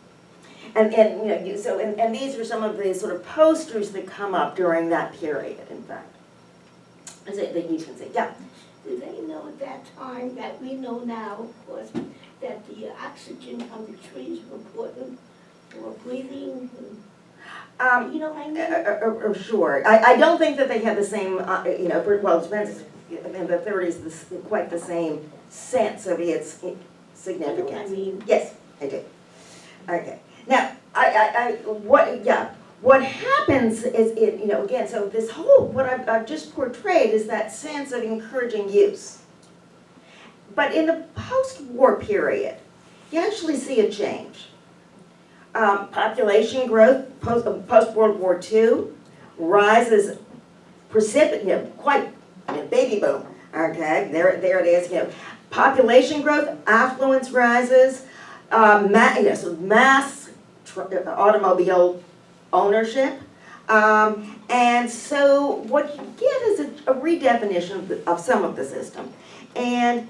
And these are some of the sort of posters that come up during that period, in fact. That you can see, yeah. Did they know at that time that we know now, of course, that the oxygen on the trees were important for breathing? You know what I mean? Sure. I don't think that they had the same, well, it depends, in the 30s, quite the same sense of its significance. You know what I mean? Yes, I do. Okay. Now, what happens is, again, so this whole, what I've just portrayed is that sense of encouraging use. But in the post-war period, you actually see a change. Population growth post-World War II rises quite baby boom. Okay, there it is. Population growth, affluence rises, mass automobile ownership. And so what you get is a redefinition of some of the system. And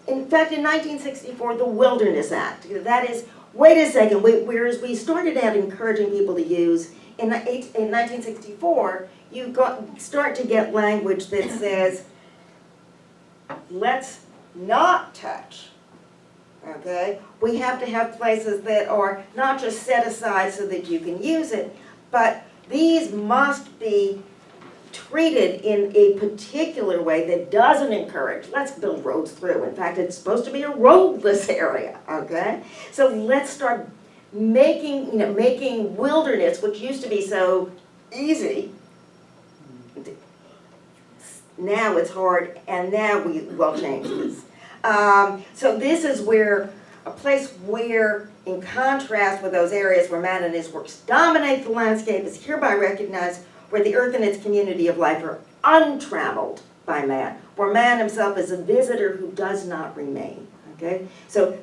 in fact, in 1964, the Wilderness Act, that is, wait a second, whereas we started out encouraging people to use, in 1964, you start to get language that says, let's not touch, okay? We have to have places that are not just set aside so that you can use it, but these must be treated in a particular way that doesn't encourage, let's build roads through. In fact, it's supposed to be a roadless area, okay? So let's start making wilderness, which used to be so easy, now it's hard, and now we will change this. So this is where, a place where, in contrast with those areas where man and his works dominate the landscape, is hereby recognized where the earth and its community of life are untraveled by man, where man himself is a visitor who does not remain, okay? So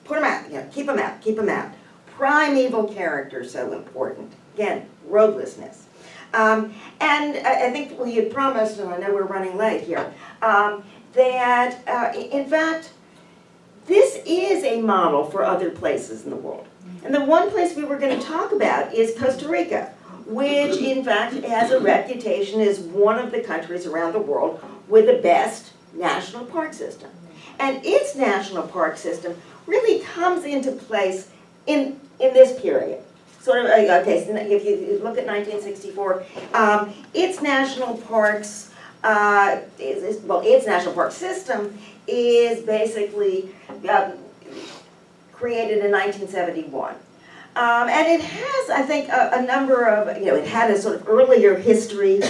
put them out, keep them out, keep them out. Primeval character, so important. Again, roadlessness. And I think we had promised, and I know we're running late here, that in fact, this is a model for other places in the world. And the one place we were going to talk about is Costa Rica, which in fact has a reputation as one of the countries around the world with the best national park system. And its national park system really comes into place in this period. Sort of, okay, so if you look at 1964, its national parks, its national park system is basically created in 1971. And it has, I think, a number of, it had a sort of earlier history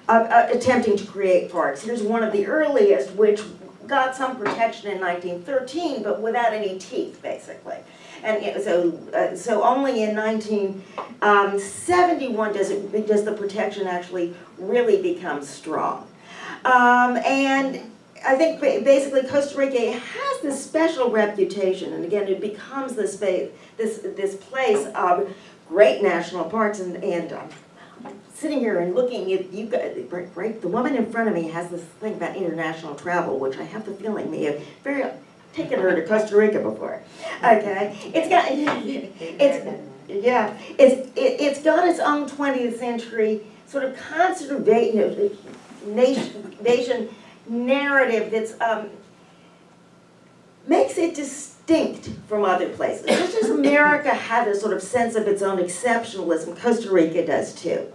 of attempting to create parks. Here's one of the earliest, which got some protection in 1913, but without any teeth, basically. And so only in 1971 does the protection actually really become strong. And I think basically Costa Rica has this special reputation, and again, it becomes this place of great national parks. And sitting here and looking at you guys, right? The woman in front of me has this thing about international travel, which I have the feeling may have taken her to Costa Rica before. Okay, it's got its own 20th century sort of nation narrative that's makes it distinct from other places. Just as America had a sort of sense of its own exceptionalism, Costa Rica does too.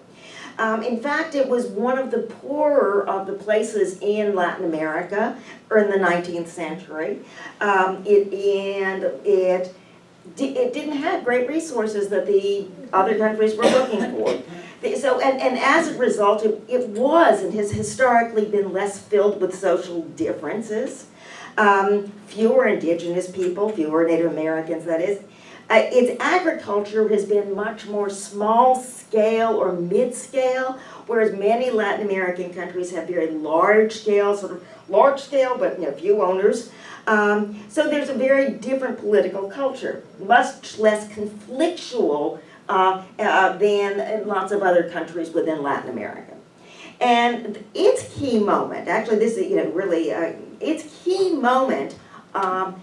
In fact, it was one of the poorer of the places in Latin America in the 19th century. It didn't have great resources that the other countries were looking for. So, and as a result, it was and has historically been less filled with social differences. Fewer indigenous people, fewer Native Americans, that is. Its agriculture has been much more small scale or mid-scale, whereas many Latin American countries have very large scale, but few owners. So there's a very different political culture, much less conflictual than in lots of other countries within Latin America. And its key moment, actually this is really, its key moment of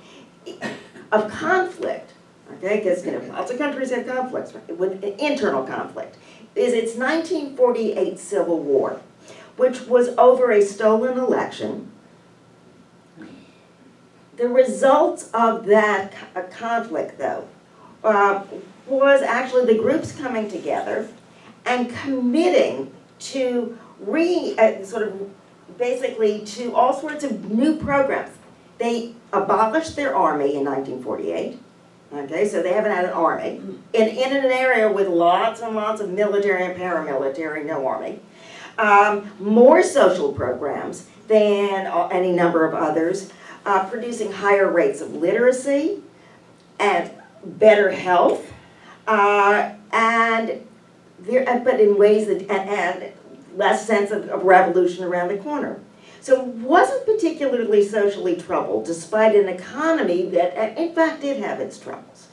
conflict, okay, because lots of countries have conflicts with internal conflict, is its 1948 Civil War, which was over a stolen election. The results of that conflict, though, was actually the groups coming together and committing to basically to all sorts of new programs. They abolished their army in 1948. Okay, so they haven't had an army. In an area with lots and lots of military and paramilitary, no army. More social programs than any number of others, producing higher rates of literacy and better health, and but in ways that, and less sense of revolution around the corner. So it wasn't particularly socially troubled, despite an economy that, in fact, did have its troubles.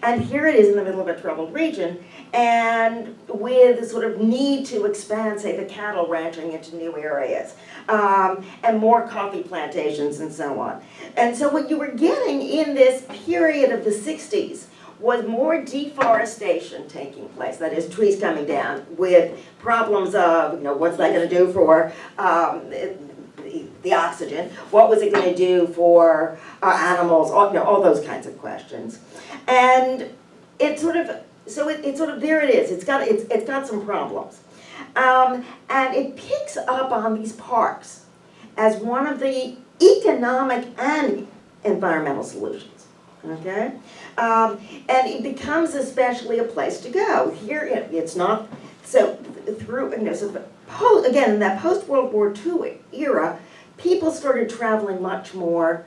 And here it is in the middle of a troubled region, and with a sort of need to expand, say, the cattle ranching into new areas, and more coffee plantations and so on. And so what you were getting in this period of the 60s was more deforestation taking place, that is, trees coming down, with problems of, you know, what's that going to do for the oxygen, what was it going to do for animals, all, you know, all those kinds of questions. And it sort of, so it sort of, there it is, it's got some problems. And it picks up on these parks as one of the economic and environmental solutions, okay? And it becomes especially a place to go. Here, it's not, so through, you know, so again, in that post-World War II era, people started traveling much more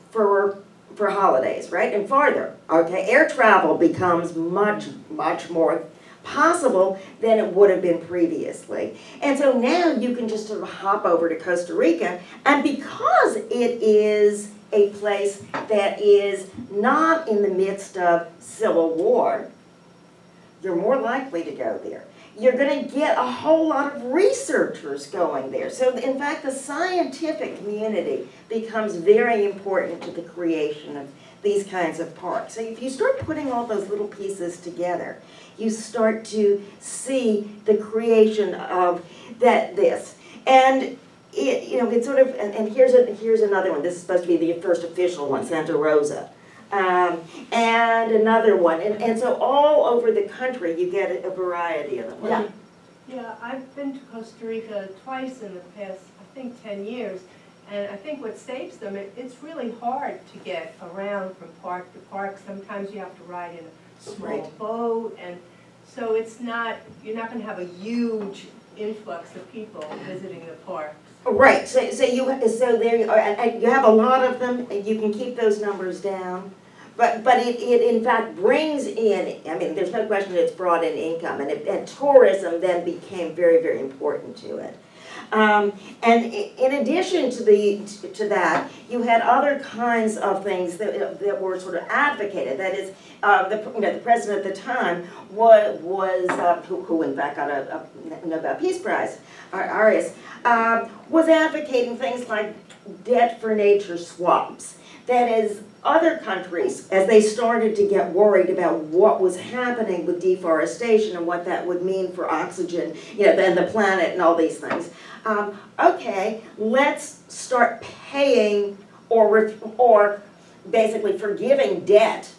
for holidays, right, and farther, okay? Air travel becomes much more possible than it would have been previously. And so now you can just sort of hop over to Costa Rica, and because it is a place that is not in the midst of civil war, you're more likely to go there. You're going to get a whole lot of researchers going there. So in fact, the scientific community becomes very important to the creation of these kinds of parks. So if you start putting all those little pieces together, you start to see the creation of this. And it, you know, it's sort of, and here's another one. This is supposed to be the first official one, Santa Rosa. And another one, and so all over the country you get a variety of them. Yeah. Yeah, I've been to Costa Rica twice in the past, I think, 10 years, and I think what saves them, it's really hard to get around from park to park. Sometimes you have to ride in a small boat, and so it's not, you're not going to have a huge influx of people visiting the parks. Right. So there you are, and you have a lot of them, and you can keep those numbers down. But it in fact brings in, I mean, there's no question that it's brought in income, and tourism then became very, very important to it. And in addition to that, you had other kinds of things that were sort of advocated. That is, the president at the time was who in fact got a Nobel Peace Prize, Arias, was advocating things like debt for nature swaps. That is, other countries, as they started to get worried about what was happening with deforestation and what that would mean for oxygen, you know, and the planet and all these things. Okay, let's start paying or basically forgiving debt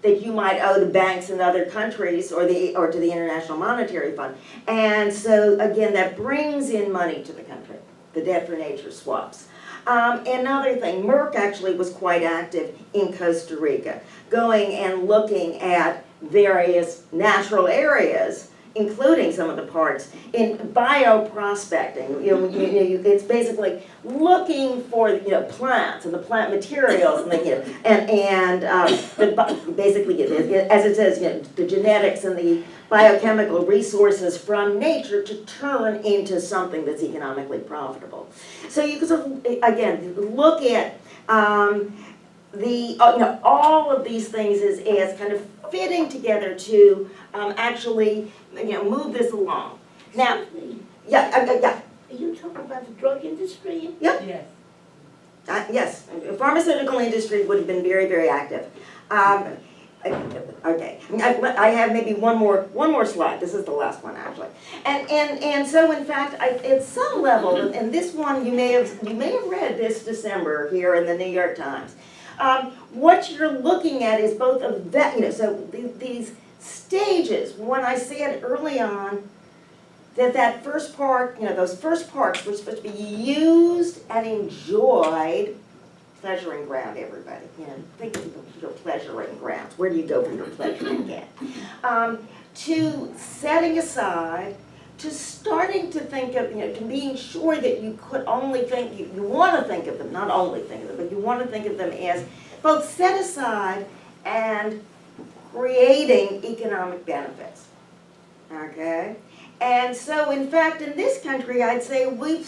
that you might owe to banks in other countries or to the International Monetary Fund. And so again, that brings in money to the country, the debt for nature swaps. Another thing, Merck actually was quite active in Costa Rica, going and looking at various natural areas, including some of the parks, in bioprospecting. It's basically looking for plants and the plant materials, and basically, as it says, the genetics and the biochemical resources from nature to turn into something that's economically profitable. So you can sort of, again, look at all of these things as kind of fitting together to actually move this along. Now, yeah. Are you talking about the drug industry? Yeah. Yes. Yes, the pharmaceutical industry would have been very, very active. Okay, I have maybe one more slide. This is the last one actually, and so in fact, at some level, and this one you may have read this December here in the New York Times. What you're looking at is both of that, so these stages. When I said early on that first park, those first parks were supposed to be used and enjoyed. Pleasuring ground, everybody. Think of your pleasuring grounds. Where do you go for your pleasuring again? To setting aside, to starting to think of, to being sure that you could only think, you want to think of them, not only think of them, but you want to think of them as both set aside and creating economic benefits, okay? And so, in fact, in this country, I'd say we're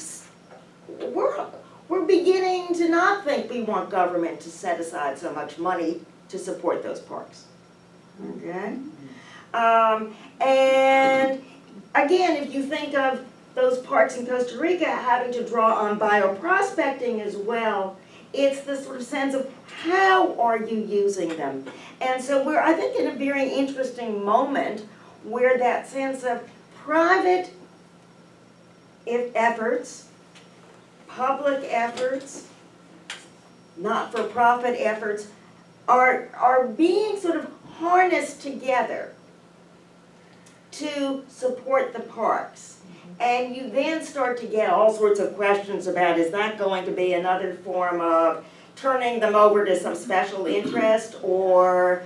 beginning to not think we want government to set aside so much money to support those parks, okay? And again, if you think of those parks in Costa Rica having to draw on bioprospecting as well, it's the sort of sense of how are you using them? And so we're, I think, in a very interesting moment where that sense of private efforts, public efforts, not-for-profit efforts are being sort of harnessed together to support the parks. And you then start to get all sorts of questions about, is that going to be another form of turning them over to some special interest or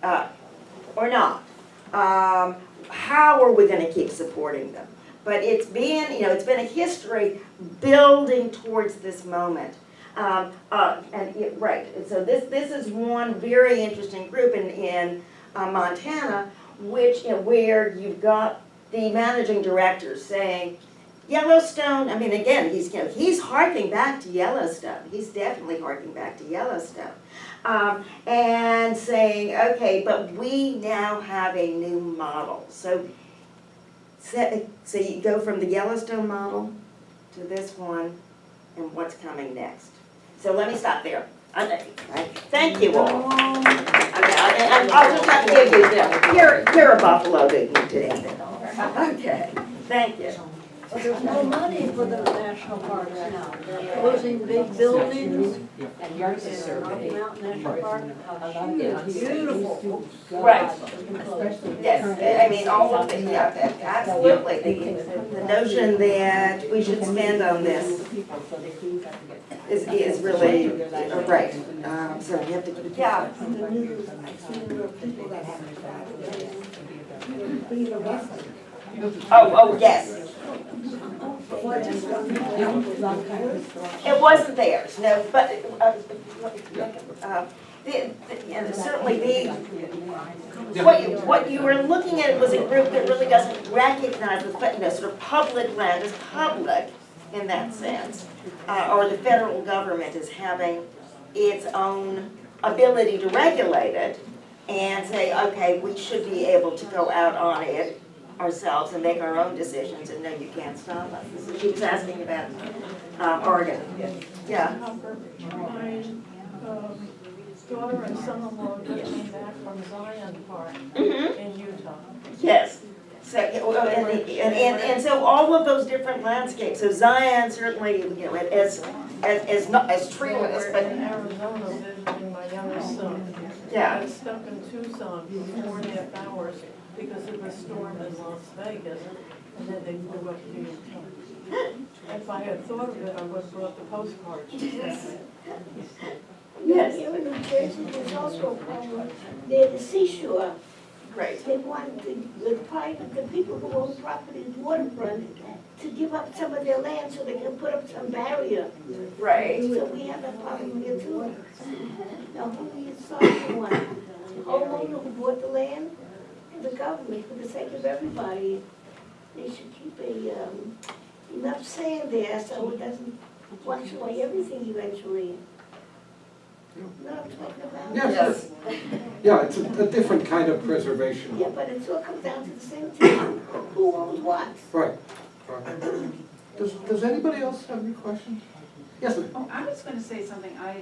not? How are we going to keep supporting them? But it's been, it's been a history building towards this moment. Right, so this is one very interesting group in Montana, which, where you've got the managing director saying, Yellowstone, I mean, again, he's harking back to Yellowstone. He's definitely harking back to Yellowstone. And saying, okay, but we now have a new model. So you go from the Yellowstone model to this one, and what's coming next. So let me stop there. Thank you all. And I'll just have to give you here a Buffalo Big today. Okay, thank you. Well, there's no money for the national parks now. They're closing big buildings. And yours is And Rocky surveyed. Mountain National Park, Huge, beautiful. Right. Yes, I mean, all of it, yeah, absolutely. The notion that we should spend on this is really, right. So we have to, yeah. The news, I've seen there are people that have Oh, yes. It wasn't theirs, no, but, certainly what you were looking at was a group that really doesn't recognize the, sort of public land as public in that sense, or the federal government as having its own ability to regulate it and say, okay, we should be able to go out on it ourselves and make our own decisions, and no, you can't stop us. She was asking about Oregon. Yeah. My daughter and son-in-law just came back from Zion Park in Utah. Yes. So, and so all of those different landscapes. So Zion certainly, as treeless, but In Arizona visiting my youngest son. yeah. I was stuck in Tucson for 4.5 hours because of a storm in Las Vegas, and then they flew up to Utah. If I had thought of it, I would have brought the postcards. Yes. Here in New Jersey, there's also a problem near the seashore. Great. They want the people who own properties waterfront to give up some of their land so they can put up some barrier. Right. So we have that problem here too. Now, who do you solve the one? The homeowner who bought the land? The government, for the sake of everybody. They should keep enough sand there so it doesn't wash away everything eventually. You know what I'm talking about? Yes. Yeah, it's a different kind of preservation. Yeah, but it all comes down to the same thing. Who owns what? Right. Does anybody else have any questions? Yes, ma'am. Oh, I was going to say something. I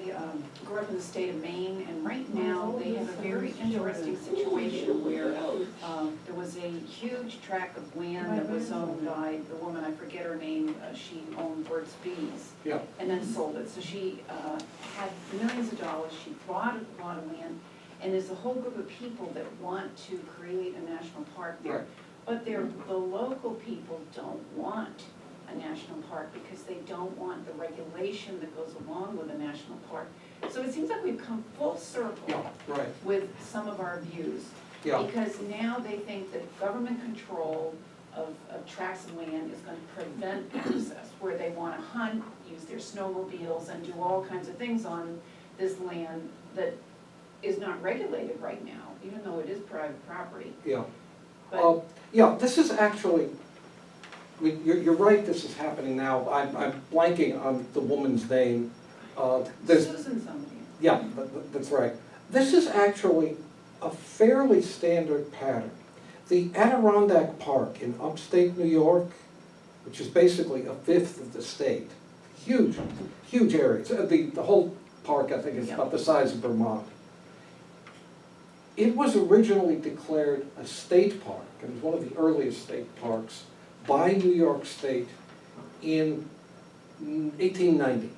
grew up in the state of Maine, and right now they have a very interesting situation where there was a huge tract of land that was owned by the woman, I forget her name, she owned Burt's Bees, Yeah. and then sold it. So she had millions of dollars, she bought a lot of land, and there's a whole group of people that want to create a national park there. Right. But the local people don't want a national park because they don't want the regulation that goes along with a national park. So it seems like we've come full circle Yeah, right. with some of our views. Yeah. Because now they think that government control of tracts of land is going to prevent access, where they want to hunt, use their snowmobiles, and do all kinds of things on this land that is not regulated right now, even though it is private property. Yeah. But Yeah, this is actually, you're right, this is happening now. I'm blanking on the woman's name. There's, Susan somebody. yeah, that's right. This is actually a fairly standard pattern. The Adirondack Park in upstate New York, which is basically a fifth of the state, huge, huge area. The whole park, I think, is about the size of Vermont. It was originally declared a state park, and it was one of the earliest state parks by New York State in 1890.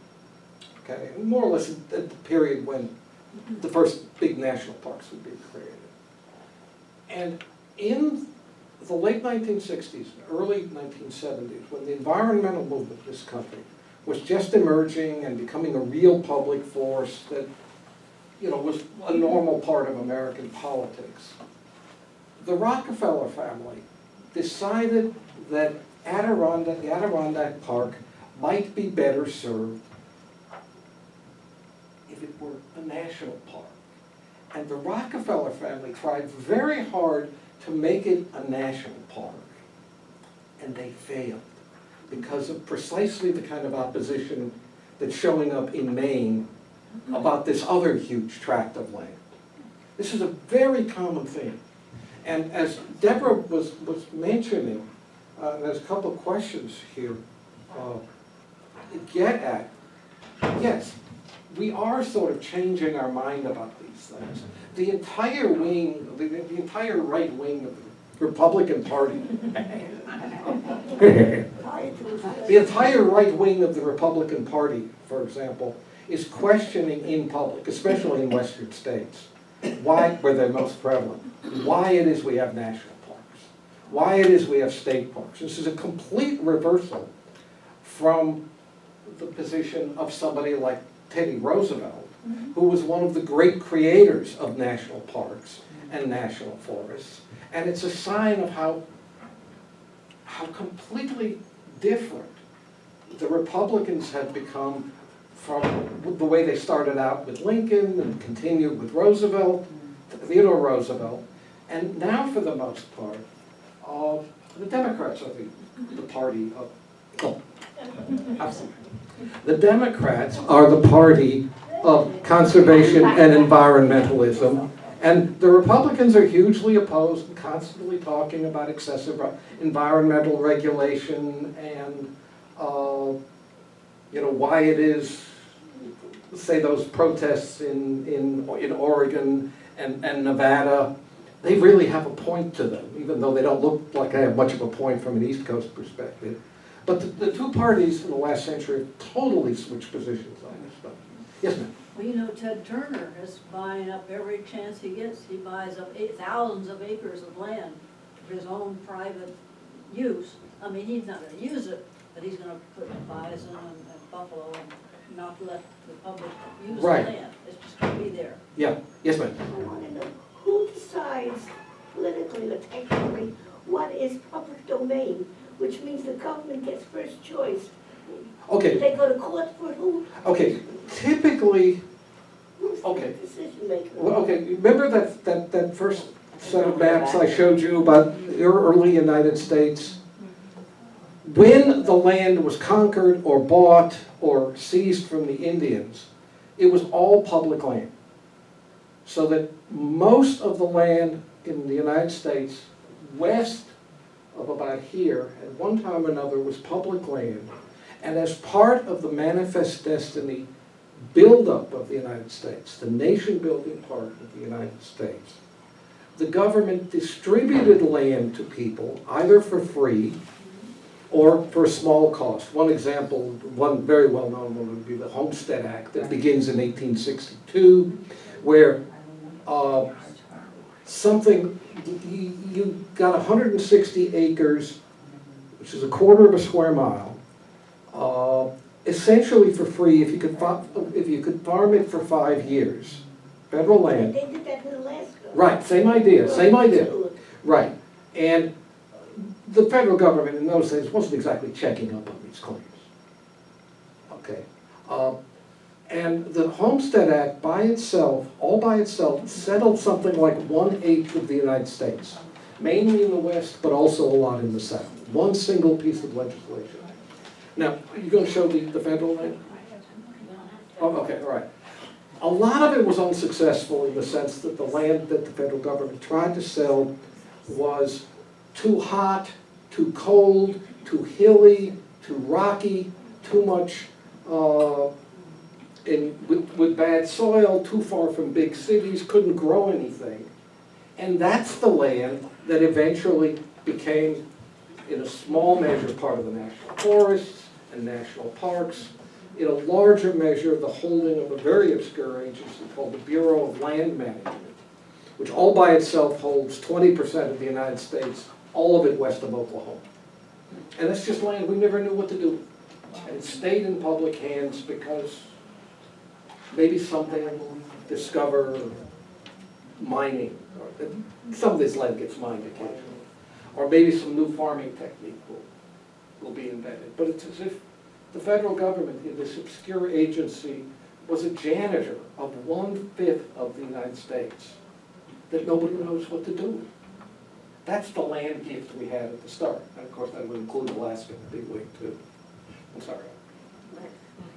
Okay, and more or less at the period when the first big national parks would be created. And in the late 1960s, early 1970s, when the environmental movement in this country was just emerging and becoming a real public force that, you know, was a normal part of American politics, the Rockefeller family decided that the Adirondack Park might be better served if it were a national park. And the Rockefeller family tried very hard to make it a national park. And they failed because of precisely the kind of opposition that's showing up in Maine about this other huge tract of land. This is a very common thing. And as Deborah was mentioning, there's a couple of questions here get at, yes, we are sort of changing our mind about these things. The entire wing, the entire right wing of the Republican Party, the entire right wing of the Republican Party, for example, is questioning in public, especially in Western states, why, where they're most prevalent, why it is we have national parks, why it is we have state parks. This is a complete reversal from the position of somebody like Teddy Roosevelt, who was one of the great creators of national parks and national forests. And it's a sign of how completely different the Republicans have become from the way they started out with Lincoln and continued with Roosevelt, Theodore Roosevelt, and now for the most part, the Democrats are the party of, oh, absolutely. The Democrats are the party of conservation and environmentalism, and the Republicans are hugely opposed and constantly talking about excessive environmental regulation and you know, why it is, say, those protests in Oregon and Nevada, they really have a point to them, even though they don't look like they have much of a point from an East Coast perspective. But the two parties in the last century have totally switched positions on this stuff. Yes, ma'am? Well, you know, Ted Turner is buying up every chance he gets. He buys up thousands of acres of land for his own private use. I mean, he's not going to use it, but he's going to put bison and buffalo and not let the public use the land. It's just going to be there. Yeah. Yes, ma'am? I want to know, who decides politically or technically what is public domain, which means the government gets first choice? Okay. They go to court for who? Okay. Typically, Who's okay. the decision maker? Well, okay, remember that first set of maps I showed you about the early United States? When the land was conquered or bought or seized from the Indians, it was all public land. So that most of the land in the United States, west of about here, at one time or another, was public land. And as part of the Manifest Destiny buildup of the United States, the nation-building part of the United States, the government distributed land to people, either for free or for a small cost. One example, one very well-known one would be the Homestead Act that begins in 1862, where you got 160 acres, which is a quarter of a square mile, essentially for free if you could farm it for 5 years. Federal land. They did that in Alaska. Right, same idea, Right, and the federal government in those days wasn't exactly checking up on these claims. Okay, And the Homestead Act by itself, all by itself, settled something like 1/8 of the United States, mainly in the West, but also a lot in the South. One single piece of legislation. Now, you're going to show the federal land? Oh, okay, all right. A lot of it was unsuccessful in the sense that the land that the federal government tried to sell was too hot, too cold, too hilly, too rocky, too much with bad soil, too far from big cities, couldn't grow anything. And that's the land that eventually became, in a small measure, part of the national forests and national parks. In a larger measure, the holding of a very obscure agency called the Bureau of Land Management, which all by itself holds 20% of the United States, all of it west of Oklahoma. And that's just land we never knew what to do with. And it stayed in public hands because maybe something discover mining, or some of this land gets mined occasionally, or maybe some new farming technique will be invented. But it's as if the federal government in this obscure agency was a janitor of 1/5 of the United States that nobody knows what to do with. That's the land gift we had at the start. And of course, that would include Alaska in a big way too. I'm sorry.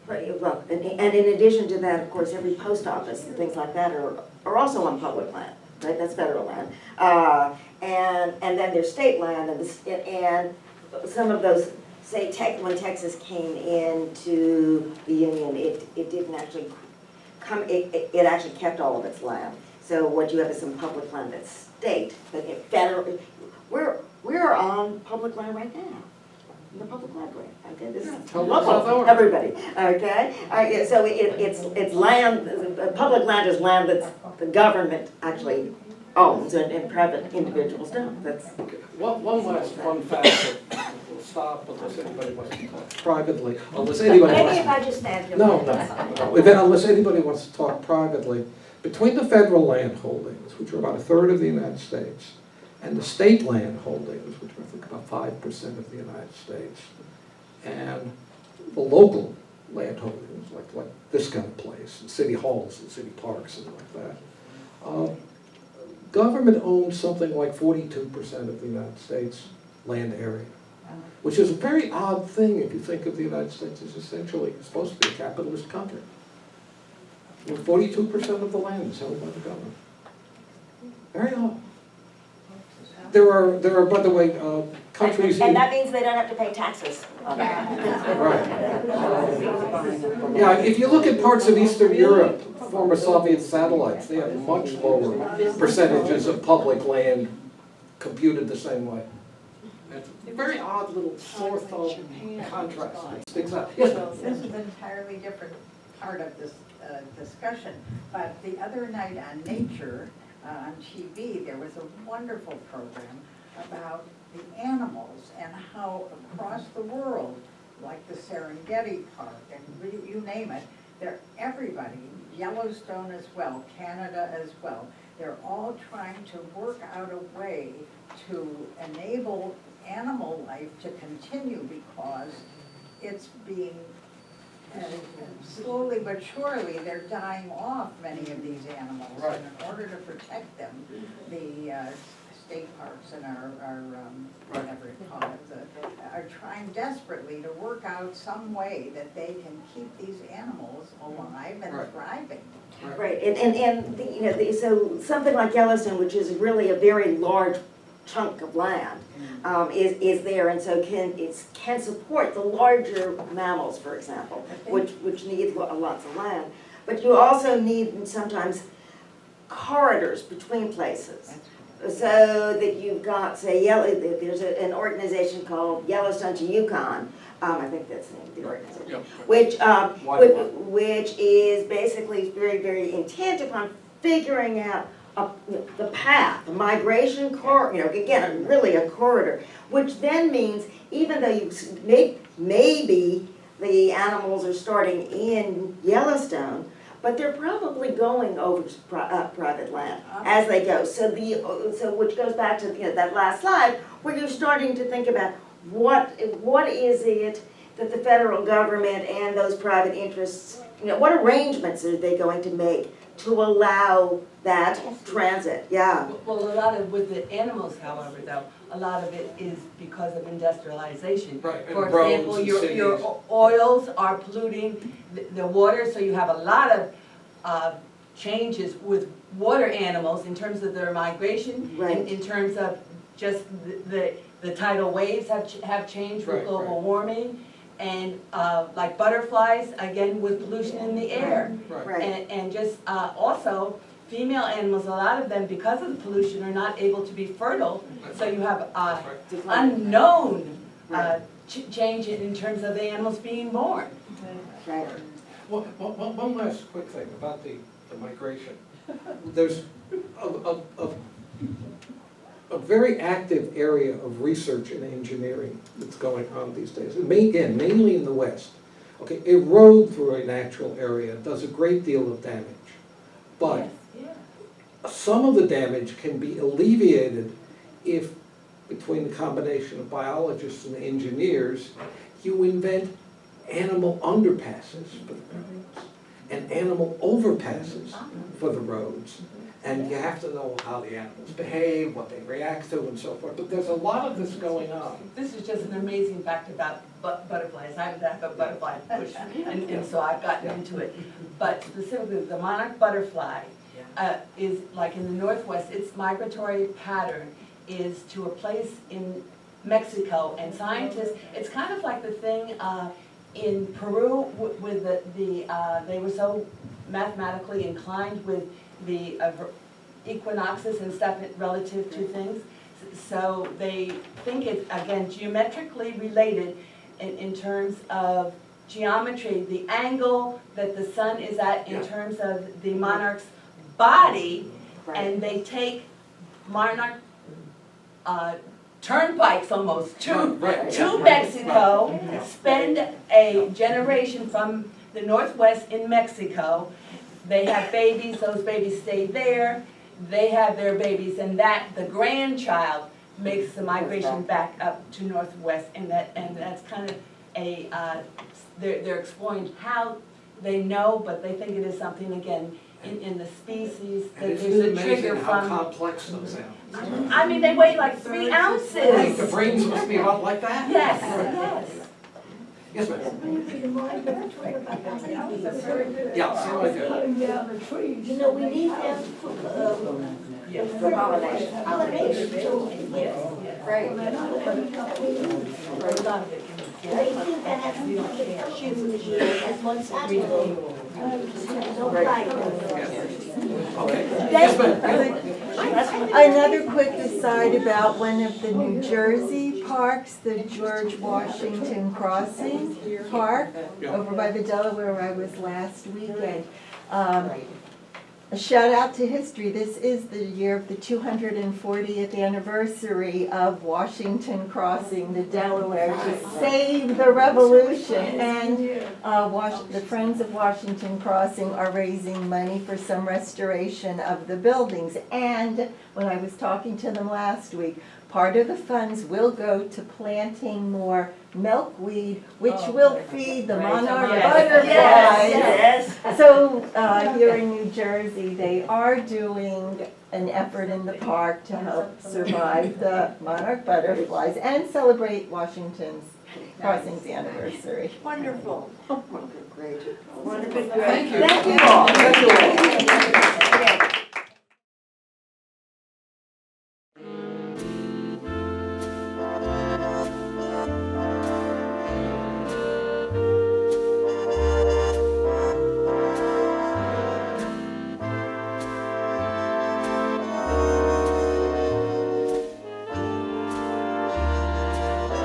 Right, well, and in addition to that, of course, every post office and things like that are also on public land, right? That's federal land. And then there's state land, and some of those, say, when Texas came into the Union, it didn't actually come, it actually kept all of its land. So what you have is some public land that's state, but federal, we're on public land right now. In the public library, okay, this is local, everybody, okay? Yeah, so it's land, public land is land that the government actually owns and private individuals don't, that's. Okay. One last fun fact that we'll stop unless anybody wants to talk privately, unless anybody wants Maybe to. if I just stand here. No, unless anybody wants to talk privately, between the federal land holdings, which are about 1/3 of the United States, and the state land holdings, which are, I think, about 5% of the United States, and the local land holdings, like this kind of place, and city halls and city parks and like that, government owns something like 42% of the United States land area, which is a very odd thing if you think of the United States as essentially supposed to be a capitalist country. 42% of the land is held by the government. Very odd. There are, by the way, countries. And that means they don't have to pay taxes on that. Right. Yeah, if you look at parts of Eastern Europe, former Soviet satellites, they have much lower percentages of public land computed the same way. It's a very odd little sore thumb contrast that sticks out. Yes, Well, this is an entirely different part of this discussion, but the other night on Nature, on TV, there was a wonderful program about the animals and how across the world, like the Serengeti Park, and you name it, everybody, Yellowstone as well, Canada as well, they're all trying to work out a way to enable animal life to continue because it's being, slowly but surely, they're dying off, many of these animals. Right. And in order to protect them, the state parks and our whatever you call it, are trying desperately to work out some way that they can keep these animals alive and Right. thriving. Right, so something like Yellowstone, which is really a very large chunk of land, is there, and so can support the larger mammals, for example, which need lots of land. But you also need sometimes corridors between places, so that you've got, say, there's an organization called Yellowstone to Yukon. I think that's the name of the organization, which is basically very, very intent upon figuring out the path, the migration corridor, again, really a corridor, which then means even though maybe the animals are starting in Yellowstone, but they're probably going over private land as they go. So which goes back to that last slide, where you're starting to think about what is it that the federal government and those private interests what arrangements are they going to make to allow that transit? Yeah, Well, a lot of, with the animals, however, though, a lot of it is because of industrialization. Right, and For roads example, and your cities. oils are polluting the water, so you have a lot of changes with water animals in terms of their migration, Right. in terms of just the tidal waves have changed with Right, global right. warming, and like butterflies, again, with pollution in the air. Right. right. And just also, female animals, a lot of them, because of the pollution, are not able to be fertile. So you have That's right. unknown Right. change in terms of the animals being born. Right. Well, one last quick thing about the migration. There's a very active area of research and engineering that's going on these days. And again, mainly in the West. Okay, a road through a natural area does a great deal of damage. But some of the damage can be alleviated if, between the combination of biologists and engineers, you invent animal underpasses for the roads and animal overpasses for the roads. And you have to know how the animals behave, what they react to, and so forth. But there's a lot of this going on. This is just an amazing fact about butterflies. I happen to have a butterfly bush, and so I've gotten into it. But specifically, the monarch butterfly is, like in the Northwest, its migratory pattern is to a place in Mexico. And scientists, it's kind of like the thing in Peru with they were so mathematically inclined with the equinoxes and stuff relative to things. So they think it's, again, geometrically related in terms of geometry, the angle that the sun is at in terms of the monarch's body, and they take monarch turnpikes almost to Mexico, spend a generation from the Northwest in Mexico. They have babies, those babies stay there, they have their babies, and the grandchild makes the migration back up to Northwest, and that's kind of they're exploring how they know, but they think it is something, again, in the species, that And there's isn't a it trigger amazing how from. complex those sound? I mean, they weigh like 3 ounces. Right, the brains must be about like that? Yes, yes. Yes, ma'am. Yeah, Yeah, so I do. cutting down the trees. You know, we need them for pollination too. Right. They think that has to be as one side. Don't like Okay. Yes, ma'am. Another quick aside about one of the New Jersey parks, the George Washington Crossing Park, over by the Delaware where I was last weekend. A shout out to history. This is the year of the 240th anniversary of Washington crossing the Delaware to save the Revolution. And the Friends of Washington Crossing are raising money for some restoration of the buildings. And when I was talking to them last week, part of the funds will go to planting more milkweed, which will feed the monarch butterflies. Yes. So here in New Jersey, they are doing an effort in the park to help survive the monarch butterflies and celebrate Washington's crossing's anniversary. Wonderful. Great. Thank you. Thank you all.